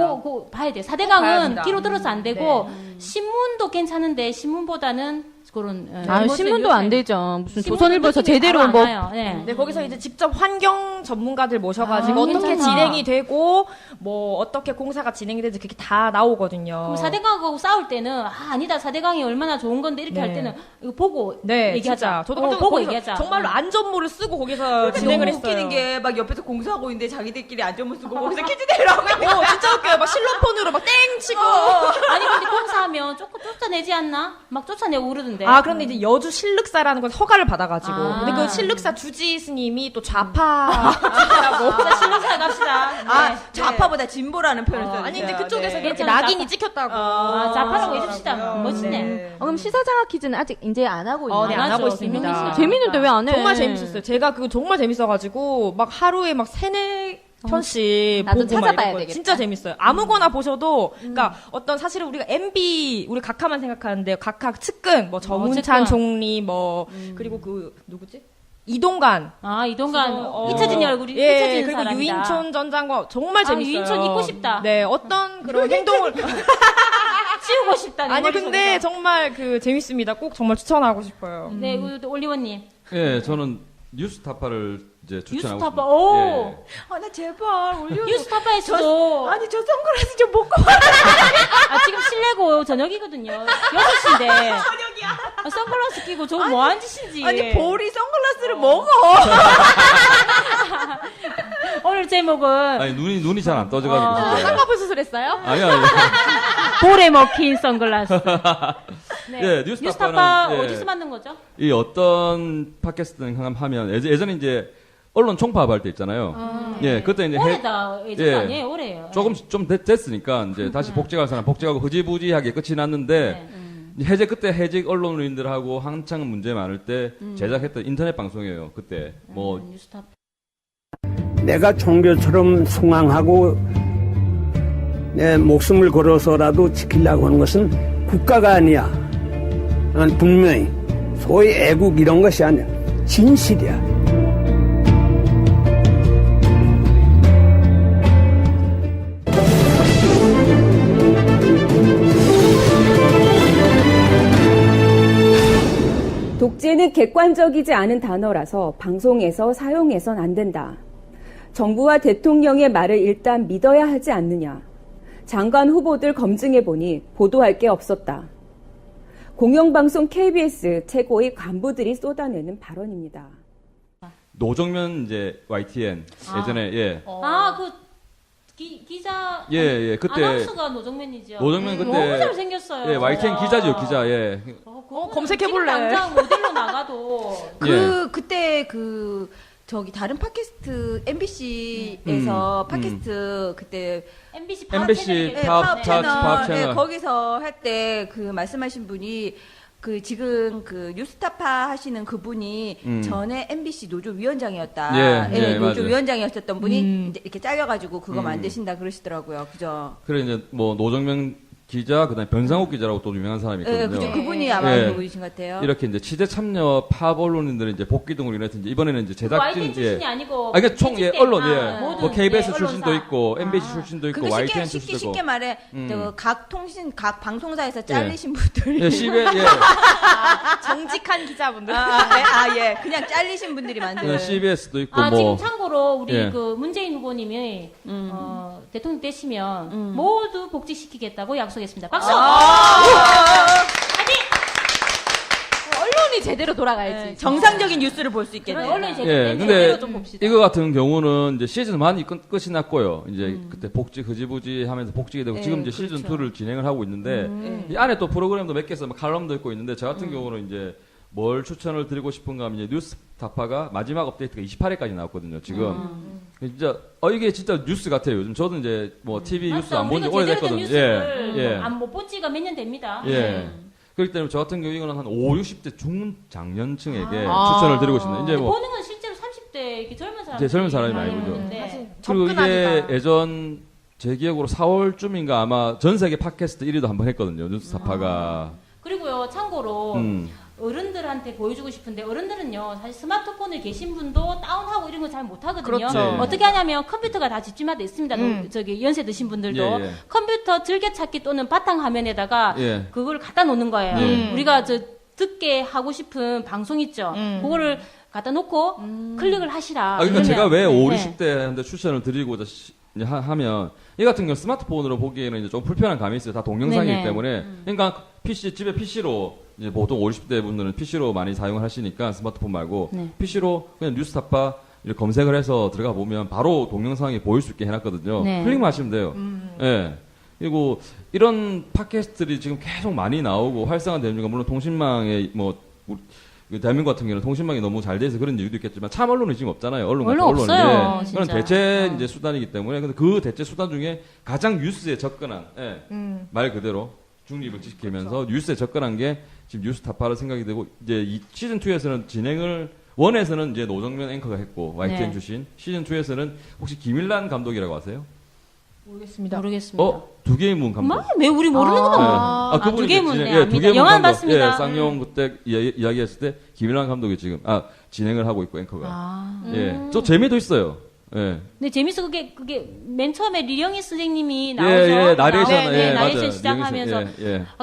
봐야 돼요. 봐야 4대강은 합니다. 뒤로 들어서 안 되고 신문도 괜찮은데 신문보다는 그런 신문도 안 되죠. 무슨 신문도 조선일보에서 느낌이 제대로 바로 뭐 안 와요. 네. 네, 거기서 이제 직접 환경 전문가들 모셔가지고 어떻게 괜찮아. 진행이 되고, 뭐, 어떻게 공사가 진행이 되는지 그게 다 나오거든요. 그럼 4대강하고 싸울 때는 아니다 4대강이 얼마나 좋은 건데 이렇게 할 때는 이거 보고 네, 얘기하자. 진짜. 저도 보고 거기서 얘기하자. 정말로 안전모를 쓰고 거기서 진행을 했어요. 웃기는 게 막 옆에서 공사하고 있는데 자기들끼리 안전모 쓰고 거기서 퀴즈 내라고. 진짜 웃겨요. 막 실로폰으로 막 땡 치고. 아니 근데 공사하면 조금 쫓아내지 않나? 막 쫓아내고 그러던데. 아, 그런데 이제 여주 실륵사라는 건 허가를 받아가지고. 아. 근데 그 실륵사 주지 스님이 또 좌파라고. 자, 실력사 갑시다. 아, 좌파보다 진보라는 표현을 썼는데. 아니, 근데 그쪽에서 그렇게 괜찮아, 낙인이 찍혔다고. 좌파라고 해줍시다. 멋있네. 그럼 시사장학 퀴즈는 아직 이제 안 하고 있나요? 네, 안 하고 있습니다. 재밌는데 왜 안 해? 정말 재밌었어요. 제가 그거 정말 재밌어가지고 막 하루에 막 3-4편씩 나도 보고 찾아봐야 막 이랬거든요. 되겠다. 진짜 재밌어요. 아무거나 보셔도 그러니까 어떤 사실은 우리가 MB 우리 각하만 생각하는데 각하 측근 뭐 정운찬 측근. 총리 뭐 그리고 그 누구지? 이동관. 아, 이동관. 잊혀진 얼굴이 예, 잊혀지는 그리고 사람이다. 유인촌 전 장관 정말 재밌어요. 유인촌 잊고 싶다. 네, 어떤 그런 행동을 치우고 싶다. 내 아니 근데 머릿속에서. 정말 그 재밌습니다. 꼭 정말 추천하고 싶어요. 네, 우리 올리원님. 예, 저는 뉴스타파를 이제 추천하고 뉴스타파. 싶습니다. 오. 예. 아, 나 제발 올려. 뉴스타파에서도. 아니, 저 선글라스 좀 먹고. 아, 지금 실내고 저녁이거든요. 6시인데. 저녁이야. 선글라스 끼고 저거 뭐 하는 짓인지. 아니, 볼이 선글라스를 먹어. 오늘 제목은. 아니 눈이 잘 안 떠져가지고. 진짜. 쌍꺼풀 수술했어요? 아니요. 볼에 먹힌 선글라스. 네. 예, 뉴스타파 예. 어디서 만든 거죠? 이 어떤 팟캐스트를 하면 예전에 이제 언론 총파업할 때 있잖아요. 예, 그때 이제 올해다 예전 아니에요, 올해예요. 조금 좀 됐으니까 이제 다시 복직할 사람 복직하고 흐지부지하게 끝이 났는데 그때 해직 언론인들하고 한창 문제 많을 때 제작했던 인터넷 방송이에요. 그때 뭐 뉴스타파. 내가 종교처럼 숭앙하고 내 목숨을 걸어서라도 지키려고 하는 것은 국가가 아니야. 난 분명히 소위 애국 이런 것이 아니야. 진실이야. 독재는 객관적이지 않은 단어라서 방송에서 사용해선 안 된다. 정부와 대통령의 말을 일단 믿어야 하지 않느냐. 장관 후보들 검증해보니 보도할 게 없었다. 공영방송 KBS 최고의 간부들이 쏟아내는 발언입니다. 노정면 이제 YTN 예전에 예. 기자. 예, 그때 아나운서가 노정면이죠. 노정면 그때 너무 잘생겼어요. 예, YTN 기자죠, 기자. 예. 검색해볼래. 당장 모델로 나가도. 그때 저기 다른 팟캐스트 MBC에서 팟캐스트 그때 MBC 파업 채널 채널. 네, 거기서 할 때 그 말씀하신 분이 지금 뉴스타파 하시는 그분이 전에 MBC 노조위원장이었다. 예, 노조위원장이었었던 분이 이제 이렇게 잘려가지고 그거 만드신다 그러시더라고요. 그죠? 그래 이제 뭐 노정면 기자 그다음에 변상욱 기자라고 또 유명한 사람이 있거든요. 그죠? 그분이 아마 그분이신 것 같아요. 이렇게 이제 취재 참여 파업 언론인들은 이제 복귀 등으로 인해서 이제 이번에는 이제 제작진 YTN 출신이 아니고. 그러니까 총 언론 모든, 뭐 KBS 네, 출신도 언론사. 있고 MBC 출신도 있고 YTN 출신도 있고. 쉽게 말해 각 방송사에서 잘리신 분들이 예, CBS 정직한 기자분들. 예. 그냥 잘리신 분들이 많은데. CBS도 있고 뭐. 지금 참고로 우리 예. 문재인 후보님이 대통령 되시면 모두 복직시키겠다고 약속했습니다. 박수. 언론이 제대로 돌아가야지. 정상적인 뉴스를 볼 수 있겠네요. 언론이 제대로. 예, 근데 좀 봅시다. 이거 같은 경우는 이제 시즌 1이 끝이 났고요. 이제 그때 복직 흐지부지 하면서 복직이 되고 지금 이제 시즌 2를 진행을 하고 있는데 이 안에 또 프로그램도 몇 개서 칼럼도 있고 있는데 저 같은 경우는 이제 뭘 추천을 드리고 싶은가 하면 이제 뉴스타파가 마지막 업데이트가 28회까지 나왔거든요. 지금 진짜 이게 진짜 뉴스 같아요. 요즘 저도 이제 뭐 TV 뉴스 안 본 지 오래됐거든요. 못 본 지가 몇 년 됩니다. 그렇기 때문에 저 같은 경우 이거는 한 5, 60대 중장년층에게 추천을 드리고 싶네요. 이제 뭐 보는 건 실제로 30대 이렇게 젊은 사람이 많이 보죠. 그리고 이게 예전 제 기억으로 4월쯤인가 아마 전 세계 팟캐스트 1위도 한번 했거든요. 뉴스타파가. 그리고요, 참고로 어른들한테 보여주고 싶은데 어른들은요 사실 스마트폰을 계신 분도 다운하고 이런 거 잘 못하거든요. 그렇죠. 어떻게 하냐면 컴퓨터가 다 집집마다 있습니다. 저기 연세 드신 분들도 컴퓨터 즐겨찾기 또는 바탕화면에다가 그걸 갖다 놓는 거예요. 우리가 듣게 하고 싶은 방송 있죠. 그거를 갖다 놓고 클릭을 하시라. 그러니까 제가 왜 5, 60대한테 추천을 드리고자 하면 이 같은 경우 스마트폰으로 보기에는 이제 좀 불편한 감이 있어요. 다 동영상이기 때문에. 그러니까 집에 PC로 이제 보통 5, 60대 분들은 PC로 많이 사용을 하시니까 스마트폰 말고 PC로 그냥 뉴스타파 이렇게 검색을 해서 들어가 보면 바로 동영상이 보일 수 있게 해놨거든요. 클릭만 하시면 돼요. 그리고 이런 팟캐스트들이 지금 계속 많이 나오고 활성화되는 이유가 물론 통신망에 대한민국 같은 경우는 통신망이 너무 잘 돼서 그런 이유도 있겠지만 참 언론이 지금 없잖아요. 언론 없어요. 그런 대체 이제 수단이기 때문에 근데 그 대체 수단 중에 가장 뉴스에 접근한 말 그대로 중립을 지키면서 뉴스에 접근한 게 지금 뉴스타파를 생각이 되고 이제 시즌 2에서는 진행을 1에서는 이제 노정면 앵커가 했고 YTN 출신 시즌 2에서는 혹시 김일란 감독이라고 아세요? 모르겠습니다. 2개의 문 감독. 왜 우리 모르는구나. 그분이 2개의 문. 영화 봤습니다. 쌍용 그때 이야기했을 때 김일란 감독이 지금 진행을 하고 있고 앵커가. 저 재미도 있어요. 근데 재밌어. 그게 맨 처음에 리영희 선생님이 나오죠. 나레이션 시작하면서.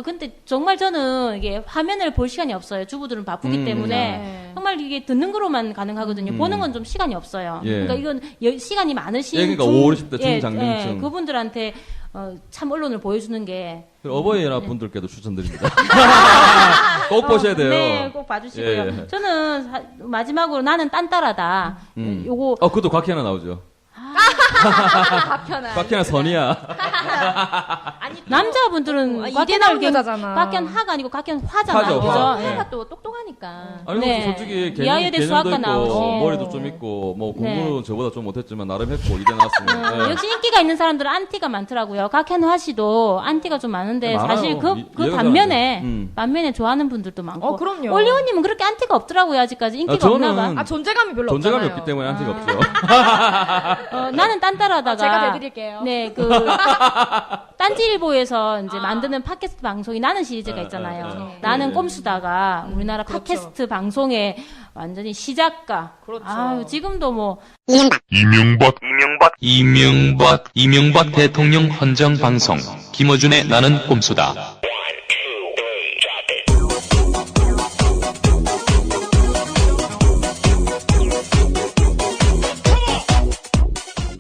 근데 정말 저는 이게 화면을 볼 시간이 없어요. 주부들은 바쁘기 때문에 정말 이게 듣는 거로만 가능하거든요. 보는 건 좀 시간이 없어요. 그러니까 이건 시간이 많으신 그러니까 50대 중장년층 그분들한테 참 언론을 보여주는 게 어버이날 분들께도 추천드립니다. 꼭 보셔야 돼요. 네, 꼭 봐주시고요. 저는 마지막으로 나는 딴따라다. 요거 그것도 곽현아 나오죠. 곽현아 선이야. 아니 남자분들은 곽현하가 아니고 곽현화잖아요. 화가 또 똑똑하니까. 아니 솔직히 이하여대 수학과 나오고 머리도 좀 있고 뭐 공부는 저보다 좀 못했지만 나름 했고 이대 나왔으면. 역시 인기가 있는 사람들은 안티가 많더라고요. 곽현화 씨도 안티가 좀 많은데 사실 그 반면에 좋아하는 분들도 많고. 그럼요. 올리오님은 그렇게 안티가 없더라고요. 아직까지 인기가 없나 봐. 존재감이 별로 존재감이 없잖아요. 없기 때문에 안티가 없죠. 나는 딴따라다가 제가 내드릴게요. 네, 딴지일보에서 이제 만드는 팟캐스트 방송이 나는 시리즈가 있잖아요. 나는 꼼수다가 우리나라 팟캐스트 방송의 완전히 시작가. 지금도 뭐 이명박 대통령 헌정 방송 김어준의 나는 꼼수다.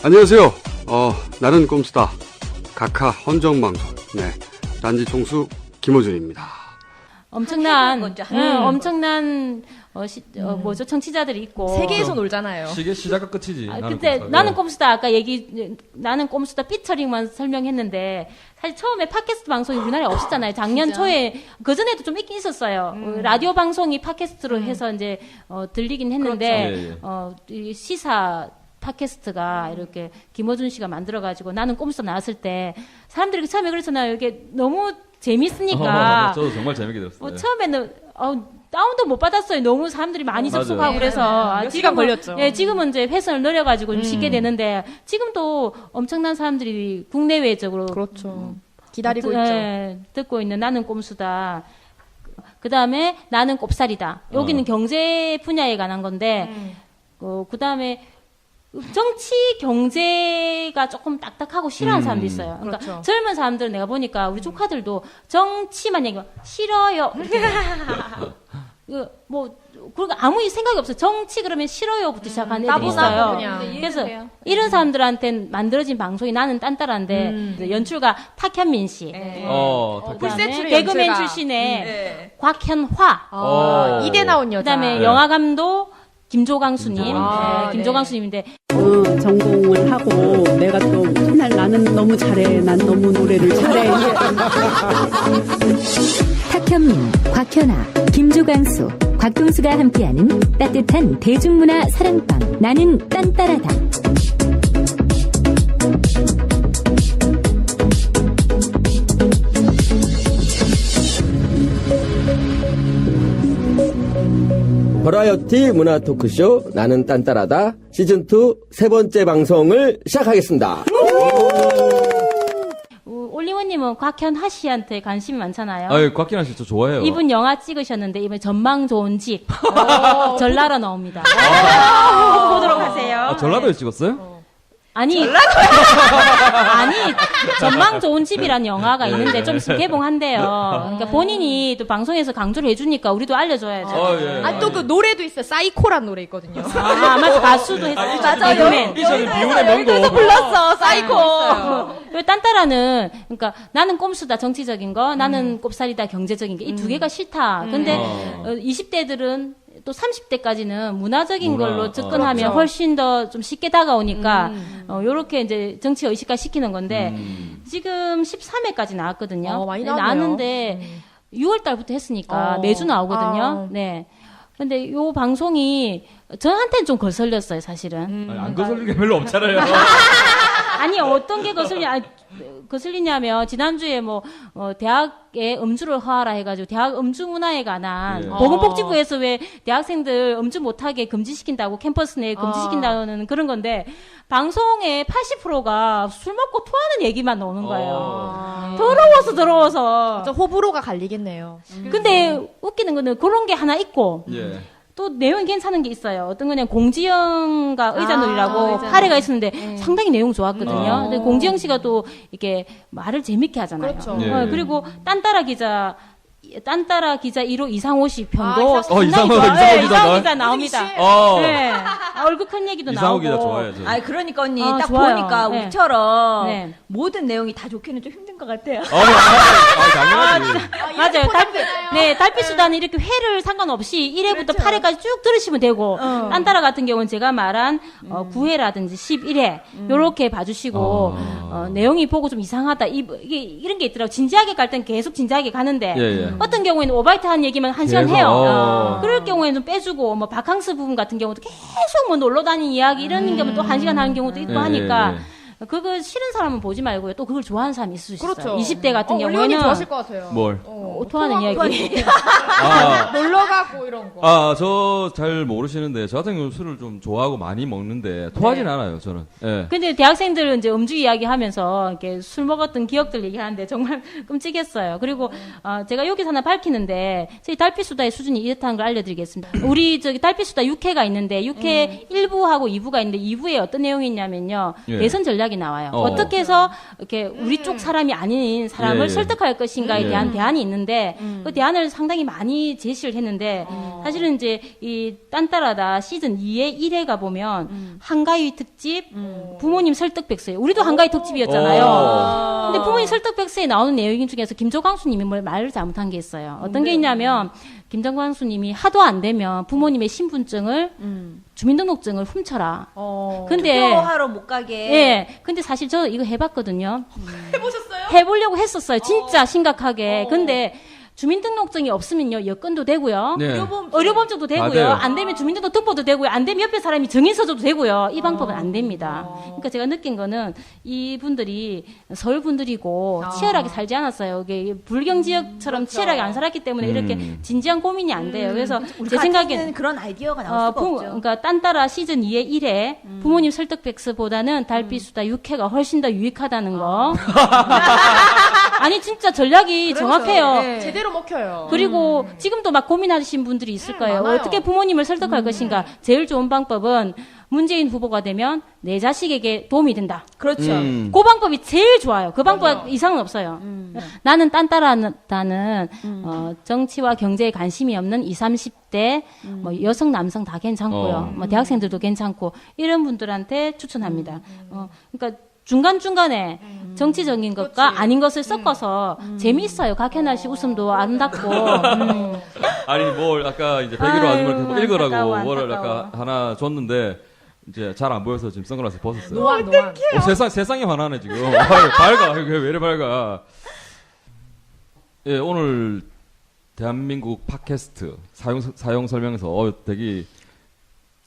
안녕하세요. 나는 꼼수다. 각하 헌정방송. 딴지 총수 김호준입니다. 엄청난 청취자들이 있고 세계에서 놀잖아요. 시작과 끝이지. 근데 나는 꼼수다 나는 꼼수다 피처링만 설명했는데 사실 처음에 팟캐스트 방송이 우리나라에 없었잖아요. 작년 초에 그 전에도 좀 있긴 있었어요. 라디오 방송이 팟캐스트로 해서 이제 들리긴 했는데 이 시사 팟캐스트가 이렇게 김어준 씨가 만들어가지고 나는 꼼수다 나왔을 때 사람들이 처음에 그랬잖아요. 이게 너무 재밌으니까. 저도 정말 재밌게 들었어요. 처음에는 다운도 못 받았어요. 너무 사람들이 많이 접속하고 그래서. 몇 시간 걸렸죠. 지금은 이제 회선을 늘려가지고 좀 쉽게 되는데 지금도 엄청난 사람들이 국내외적으로 기다리고 있죠. 듣고 있는 나는 꼼수다. 그 다음에 나는 꼽살이다. 여기는 경제 분야에 관한 건데 그 다음에 정치 경제가 조금 딱딱하고 싫어하는 사람도 있어요. 그러니까 젊은 사람들은 내가 보니까 우리 조카들도 정치만 얘기하면 싫어요. 그러니까 아무 생각이 없어요. 정치 그러면 싫어요부터 시작하는 애들이 있어요. 그래서 이런 사람들한테 만들어진 방송이 나는 딴따라인데 연출가 탁현민 씨, 풀세트로 개그맨 출신의 곽현화, 이대 나온 여자, 그다음에 영화 감독 김조광수님, 김조광수님인데 전공을 하고 내가 또 맨날 나는 너무 잘해, 난 너무 노래를 잘해. 탁현민, 곽현아, 김조광수, 곽동수가 함께하는 따뜻한 대중문화 사랑방 나는 딴따라다. 버라이어티 문화 토크쇼 나는 딴따라다 시즌2 세 번째 방송을 시작하겠습니다. 올리원님은 곽현하 씨한테 관심이 많잖아요. 아유, 곽현하 씨 저 좋아해요. 이분 영화 찍으셨는데 이번에 전망 좋은 집 전라로 나옵니다. 보도록 하세요. 아, 전라도에 찍었어요? 아니, 아니, 전망 좋은 집이라는 영화가 있는데 좀 있으면 개봉한대요. 그러니까 본인이 또 방송에서 강조를 해주니까 우리도 알려줘야죠. 예. 아, 또 그 노래도 있어요. 사이코란 노래 있거든요. 아, 맞아. 가수도 했어요. 맞아요. 이전에 비운의 명곡. 여기서 불렀어, 사이코. 왜 딴따라는, 그러니까 나는 꼼수다, 정치적인 거, 나는 꼽살이다, 경제적인 게, 이 두 개가 싫다. 근데 20대들은 또 30대까지는 문화적인 걸로 접근하면 그렇죠. 훨씬 더 좀 쉽게 다가오니까 요렇게 이제 정치 의식화 시키는 건데 지금 13회까지 나왔거든요. 많이 네, 나왔네요. 나왔는데 6월 달부터 했으니까 매주 나오거든요. 네. 근데 요 방송이 저한테는 좀 거슬렸어요, 사실은. 아니, 안 거슬리는 게 별로 없잖아요. 아니, 어떤 게 거슬리냐면, 지난주에 대학에 음주를 허하라 해가지고, 대학 음주 문화에 관한, 보건복지부에서 왜 대학생들 음주 못하게 금지시킨다고, 캠퍼스 내에 금지시킨다는 그런 건데, 방송의 80%가 술 먹고 토하는 얘기만 나오는 거예요. 더러워서. 호불호가 갈리겠네요. 근데 웃기는 거는 그런 게 하나 있고, 예. 또 내용이 괜찮은 게 있어요. 어떤 거냐면 공지영과 의자놀이라고 8회가 있었는데 상당히 내용 좋았거든요. 근데 공지영 씨가 또 이렇게 말을 재밌게 하잖아요. 그렇죠. 예. 그리고 딴따라 기자 1호 이상호 씨 편도 이상호 기자 나옵니다. 네. 얼굴 큰 얘기도 이상호 나오고. 기자 좋아해요. 아, 그러니까 언니 딱 좋아요. 보니까 네. 우리처럼 네. 모든 내용이 다 좋기는 좀 힘든 것 같아요. 당연하지. 맞아요. 달빛 수다는 이렇게 회를 상관없이 1회부터 8회까지 쭉 들으시면 되고, 딴따라 같은 경우는 제가 말한 9회라든지 11회, 요렇게 봐주시고, 내용이 보고 좀 이상하다. 이런 게 있더라고요. 진지하게 갈 땐 계속 진지하게 가는데, 예. 어떤 경우에는 오바이트한 얘기만 1시간 계속. 해요. 그럴 경우에는 좀 빼주고, 바캉스 부분 같은 경우도 계속 놀러 다니는 이야기 이런 게 또 1시간 하는 경우도 있고 하니까, 그거 싫은 사람은 보지 말고요. 또 그걸 좋아하는 사람이 있을 수 있어요. 그렇죠. 20대 같은 경우에는. 올리원이 좋아하실 것 같아요. 뭘? 토하는 이야기. 놀러 가고 이런 거. 아, 저 잘 모르시는데, 저 같은 경우는 술을 좀 좋아하고 많이 먹는데, 토하진 않아요, 저는. 예. 근데 대학생들은 이제 음주 이야기 하면서 이렇게 술 먹었던 기억들 얘기하는데 정말 끔찍했어요. 그리고, 제가 여기서 하나 밝히는데, 저희 달빛수다의 수준이 이렇다는 걸 알려드리겠습니다. 우리 달빛수다 6회가 있는데, 6회 1부하고 2부가 있는데, 2부에 어떤 내용이 있냐면요. 예. 대선 전략이 나와요. 어떻게 해서 이렇게 우리 쪽 사람이 아닌 사람을 예. 설득할 것인가에 예. 대한 대안이 있는데, 그 대안을 상당히 많이 제시를 했는데, 사실은 이제 이 딴따라다 시즌 2의 1회가 보면 한가위 특집 부모님 설득 백서예요. 우리도 한가위 특집이었잖아요. 근데 부모님 설득 백서에 나오는 내용 중에서 김조광수님이 말을 잘못한 게 있어요. 어떤 게 있냐면 김정광수님이 하도 안 되면 부모님의 신분증을 주민등록증을 훔쳐라. 근데 투표하러 못 가게. 예. 근데 사실 저 이거 해봤거든요. 해보셨어요? 해보려고 했었어요. 진짜 심각하게. 근데 주민등록증이 없으면요, 여권도 되고요. 네. 의료보험증도 다 되고요. 돼요. 안 되면 주민등록 등본도 되고요. 안 되면 옆에 사람이 증인 써줘도 되고요. 이 방법은 안 됩니다. 그러니까 제가 느낀 거는 이분들이 서울 분들이고 치열하게 살지 않았어요. 이게 불경 지역처럼 치열하게 안 살았기 때문에 이렇게 진지한 고민이 안 돼요. 그래서 제 생각에는 그런 아이디어가 나올 수가 없죠. 그러니까 딴따라 시즌 2의 1회 부모님 설득 백스보다는 달빛수다 6회가 훨씬 더 유익하다는 거. 아니 진짜 전략이 정확해요. 네. 제대로 먹혀요. 그리고 지금도 막 고민하신 분들이 있을 거예요. 많아요. 어떻게 부모님을 설득할 것인가. 제일 좋은 방법은 문재인 후보가 되면 내 자식에게 도움이 된다. 그렇죠. 그 방법이 제일 좋아요. 그 방법 이상은 없어요. 나는 딴따라다는 정치와 경제에 관심이 없는 20, 30대 여성, 남성 다 괜찮고요. 대학생들도 괜찮고 이런 분들한테 추천합니다. 그러니까 중간중간에 정치적인 것과 아닌 것을 섞어서 재미있어요. 각현아 씨 웃음도 아름답고. 아니, 아까 이제 101호 아줌마를 계속 읽으라고 안타까워. 뭐를 아까 하나 줬는데, 이제 잘 안 보여서 지금 선글라스 벗었어요. 노안. 세상이 화나네, 지금. 밝아. 왜 이래 밝아. 예, 오늘 대한민국 팟캐스트 사용 설명서, 되게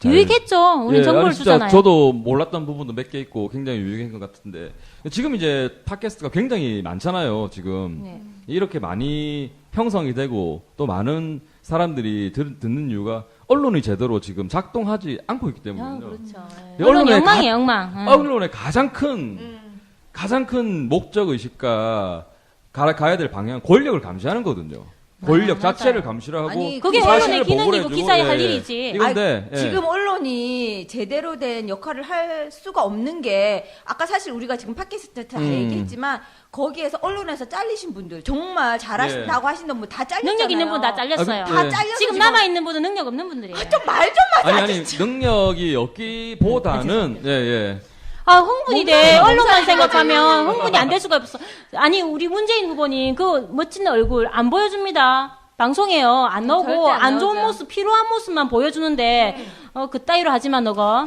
유익했죠. 우리 정보를 주잖아요. 저도 몰랐던 부분도 몇 개 있고 굉장히 유익한 것 같은데 지금 이제 팟캐스트가 굉장히 많잖아요. 지금 이렇게 많이 형성이 되고 또 많은 사람들이 듣는 이유가 언론이 제대로 지금 작동하지 않고 있기 때문이에요. 그렇죠. 언론의 엉망이에요, 엉망. 언론의 가장 큰 목적 의식과 가야 될 방향, 권력을 감시하는 거거든요. 권력 자체를 감시를 하고 아니, 그게 언론의 기능이고 기자의 할 일이지. 이건데 지금 언론이 제대로 된 역할을 할 수가 없는 게 아까 사실 우리가 지금 팟캐스트 다 얘기했지만 거기에서 언론에서 잘리신 분들 정말 잘하신다고 하시는 분 다 잘렸잖아요. 능력 있는 분 다 잘렸어요. 다 잘렸어요. 지금 남아 있는 분은 능력 없는 분들이에요. 좀 말 좀 하자. 아니 능력이 없기보다는 예. 흥분이 돼. 언론만 생각하면 흥분이 안 될 수가 없어. 아니, 우리 문재인 후보님, 그 멋진 얼굴 안 보여줍니다. 방송에요. 안 나오고, 안 좋은 모습, 피로한 모습만 보여주는데, 그따위로 하지마, 너가.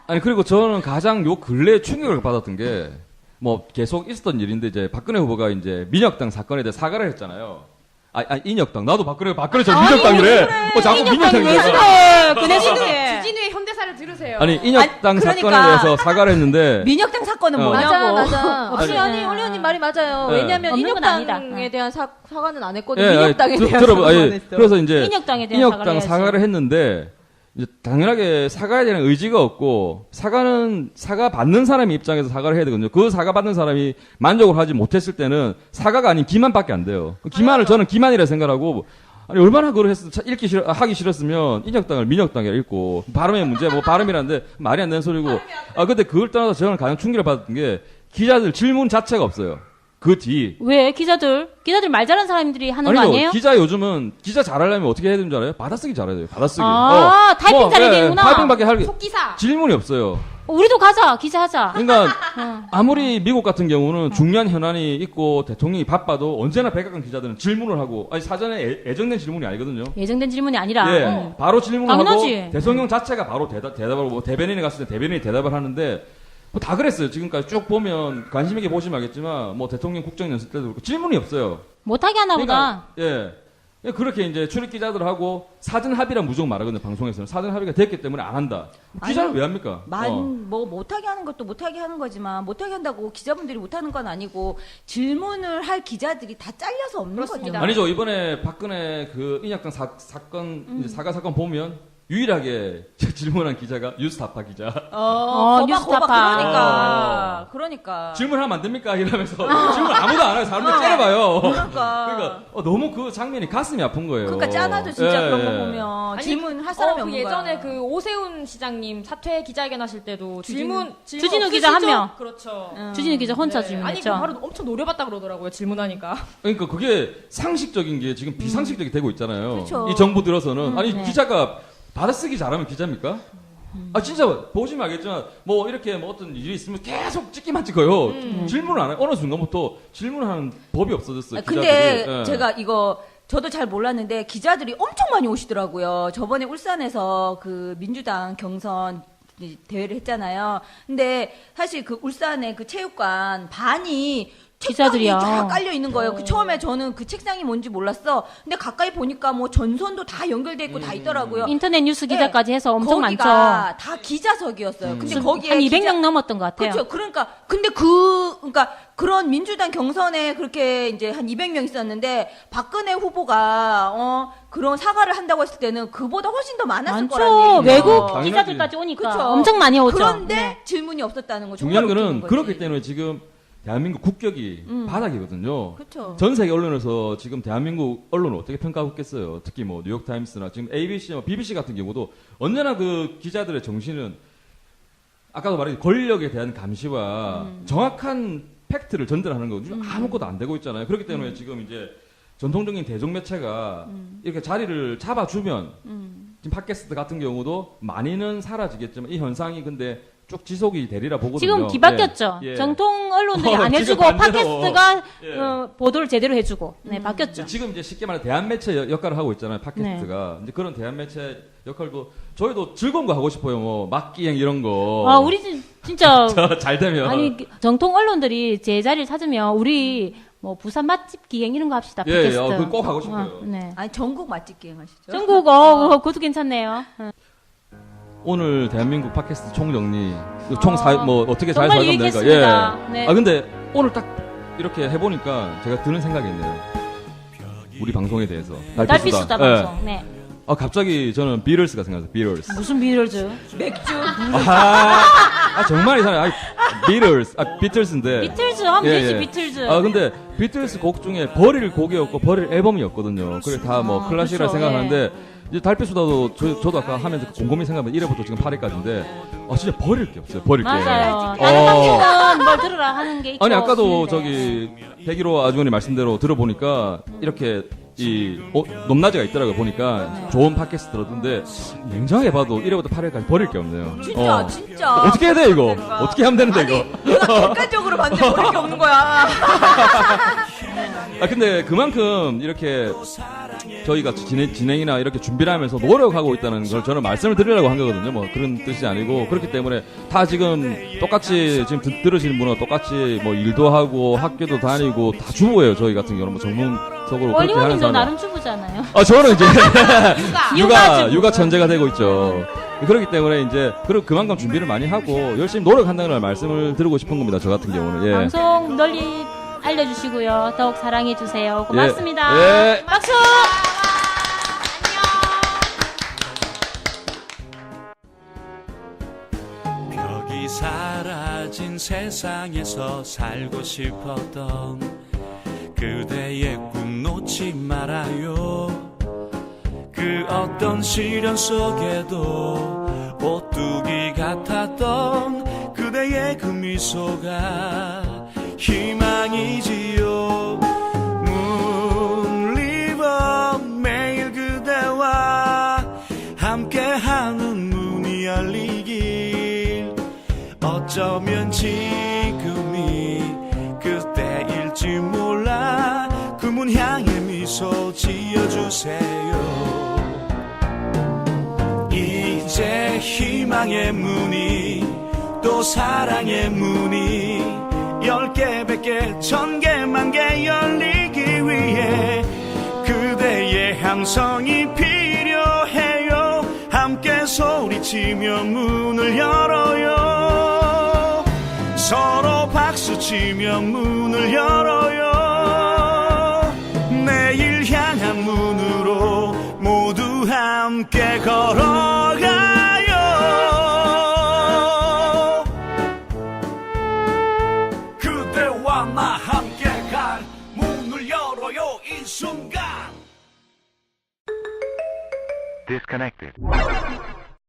아니, 그리고 저는 가장 요 근래에 충격을 받았던 게, 뭐, 계속 있었던 일인데, 이제, 박근혜 후보가 이제, 민혁당 사건에 대해 사과를 했잖아요. 인혁당. 나도 박근혜 저 민혁당이래. 자꾸 민혁당이래. 주진우의 현대사를 들으세요. 아니, 인혁당 사건에 대해서 사과를 했는데. 민혁당 사건은 뭐냐고. 맞아. 아니, 원래님 말이 맞아요. 왜냐면 인혁당에 대한 사과는 안 했거든요. 민혁당에 대한 사과는 했어. 그래서 이제, 인혁당 사과를 했는데, 이제 당연하게 사과에 대한 의지가 없고 사과 받는 사람의 입장에서 사과를 해야 되거든요. 그 사과 받는 사람이 만족을 하지 못했을 때는 사과가 아닌 기만밖에 안 돼요. 기만을 저는 기만이라 생각하고 아니 얼마나 그걸 하기 싫었으면 인혁당을 민혁당이라 읽고 발음의 문제 발음이라는데 말이 안 되는 소리고 근데 그걸 떠나서 저는 가장 충격을 받았던 게 기자들 질문 자체가 없어요. 그 뒤. 왜? 기자들 말 잘하는 사람들이 하는 거 아니에요? 기자 요즘은 기자 잘하려면 어떻게 해야 되는 줄 알아요? 받아쓰기 잘해야 돼요. 받아쓰기. 타이핑 잘해야 되는구나. 타이핑밖에 할 속기사. 질문이 없어요. 우리도 가자. 기자 하자. 그러니까 아무리 미국 같은 경우는 중요한 현안이 있고 대통령이 바빠도 언제나 백악관 기자들은 질문을 하고 사전에 예정된 질문이 아니거든요. 예정된 질문이 아니라. 바로 질문을 당연하지. 하고 대통령 자체가 바로 대답을 대변인이 갔을 때 대변인이 대답을 하는데 다 그랬어요. 지금까지 쭉 보면 관심 있게 보시면 알겠지만 대통령 국정연설 때도 그렇고 질문이 없어요. 못하게 하나 보다. 그렇게 이제 출입 기자들하고 사전 합의란 무조건 말하거든요. 방송에서는 사전 합의가 됐기 때문에 안 한다. 기자는 왜 합니까? 못하게 하는 것도 못하게 하는 거지만 못하게 한다고 기자분들이 못하는 건 아니고 질문을 할 기자들이 다 잘려서 없는 거죠. 아니죠. 이번에 박근혜 그 인혁당 사건 사과 사건 보면 유일하게 질문한 기자가 뉴스타파 기자. 뉴스타파. 그러니까. 질문하면 안 됩니까? 이러면서 질문 아무도 안 해요. 사람들 째려봐요. 그러니까 너무 그 장면이 가슴이 아픈 거예요. 그러니까 짠하죠 진짜 그런 거 보면. 질문할 사람이 없는 거야. 예전에 그 오세훈 시장님 사퇴 기자회견 하실 때도 주진우 기자 한 명. 그렇죠. 주진우 기자 혼자 질문했죠. 아니 바로 엄청 노려봤다 그러더라고요. 질문하니까. 그러니까 그게 상식적인 게 지금 비상식적이 되고 있잖아요. 그렇죠. 이 정부 들어서는 기자가 받아쓰기 잘하면 기자입니까? 진짜 보시면 알겠지만 이렇게 어떤 일이 있으면 계속 찍기만 찍어요. 질문을 안 해요. 어느 순간부터 질문하는 법이 없어졌어요. 근데 제가 저도 잘 몰랐는데 기자들이 엄청 많이 오시더라고요. 저번에 울산에서 그 민주당 경선 대회를 했잖아요. 근데 사실 그 울산의 그 체육관 반이 기자들이야. 쫙 깔려 있는 거예요. 처음에 저는 그 책상이 뭔지 몰랐어. 근데 가까이 보니까 전선도 다 연결돼 있고 다 있더라고요. 인터넷 뉴스 기자까지 해서 엄청 많죠. 거기가 다 기자석이었어요. 근데 거기에 한 200명 넘었던 것 같아요. 그렇죠. 근데 그런 민주당 경선에 그렇게 이제 한 200명 있었는데 박근혜 후보가 그런 사과를 한다고 했을 때는 그보다 훨씬 더 많았을 거라는 얘기죠. 외국 기자들까지 오니까 그쵸? 엄청 많이 오죠. 그런데 질문이 없었다는 거. 중요한 거는 그렇기 때문에 지금 대한민국 국격이 바닥이거든요. 그쵸. 전 세계 언론에서 지금 대한민국 언론을 어떻게 평가하고 있겠어요. 특히 뉴욕타임스나 지금 ABC, BBC 같은 경우도 언제나 그 기자들의 정신은 아까도 말했듯이 권력에 대한 감시와 정확한 팩트를 전달하는 거거든요. 아무것도 안 되고 있잖아요. 그렇기 때문에 지금 이제 전통적인 대중 매체가 이렇게 자리를 잡아주면 지금 팟캐스트 같은 경우도 많이는 사라지겠지만 이 현상이 근데 쭉 지속이 되리라 보거든요. 지금 뒤바뀌었죠. 정통 언론들이 안 해주고 팟캐스트가 보도를 제대로 해주고 바뀌었죠. 지금 이제 쉽게 말해 대한 매체 역할을 하고 있잖아요. 팟캐스트가. 이제 그런 대한 매체 역할도 저희도 즐거운 거 하고 싶어요. 막기행 이런 거. 우리 진짜 잘 되면. 아니 정통 언론들이 제 자리를 찾으면 우리 부산 맛집 기행 이런 거 합시다. 팟캐스트. 그거 꼭 하고 싶어요. 아니 전국 맛집 기행 하시죠. 전국 그것도 괜찮네요. 오늘 대한민국 팟캐스트 총정리, 어떻게 잘 정말 살면 될까? 유익했습니다. 네. 근데 오늘 딱 이렇게 해보니까 제가 드는 생각이 있네요. 우리 방송에 대해서. 달빛수다 방송. 네. 갑자기 저는 비틀스가 생각났어요. 비틀스. 무슨 비틀즈? 맥주. 정말 이상해. 비틀스인데. 비틀즈 하면 되지, 비틀즈. 근데 비틀스 곡 중에 버릴 곡이었고 버릴 앨범이었거든요. 그래 다 뭐 클래식이라 그렇죠. 생각하는데 이제 달빛수다도 저도 아까 하면서 곰곰이 생각하면 1회부터 지금 8회까지인데 진짜 버릴 게 없어요. 버릴 게. 맞아요. 다른 방송은 뭘 들으라 하는 게 있죠. 아니 아까도 저기 101호 아주머니 말씀대로 들어보니까 이렇게 높낮이가 있더라고요. 보니까 좋은 팟캐스트 들었는데 냉정하게 봐도 1회부터 8회까지 버릴 게 없네요. 진짜. 어떻게 해야 돼 이거? 어떻게 하면 되는데 이거? 내가 객관적으로 봤는데 버릴 게 없는 거야. 근데 그만큼 이렇게 저희가 진행이나 이렇게 준비를 하면서 노력하고 있다는 걸 저는 말씀을 드리려고 한 거거든요. 뭐 그런 뜻이 아니고 그렇기 때문에 다 지금 똑같이 지금 들으시는 분은 똑같이 뭐 일도 하고 학교도 다니고 다 주부예요. 저희 같은 경우는 뭐 전문적으로 그렇게 하는 사람. 나름 주부잖아요. 저는 이제 육아 천재가 되고 있죠. 그렇기 때문에 이제 그만큼 준비를 많이 하고 열심히 노력한다는 걸 말씀을 드리고 싶은 겁니다. 저 같은 경우는. 예. 방송 널리 알려주시고요. 더욱 사랑해주세요. 고맙습니다. 예. 박수! 벽이 사라진 세상에서 살고 싶었던 그대의 꿈 놓지 말아요. 그 어떤 시련 속에도 오뚜기 같았던 그대의 그 미소가 희망이지요. 문리버 매일 그대와 함께하는 문이 열리길. 어쩌면 지금이 그때일지 몰라. 그 문 향해 미소 지어주세요. 이제 희망의 문이 또 사랑의 문이 10개, 100개, 1000개, 10,000개 열리기 위해 그대의 함성이 필요해요. 함께 소리치며 문을 열어요. 서로 박수치며 문을 열어요. 내일 향한 문으로 모두 함께 걸어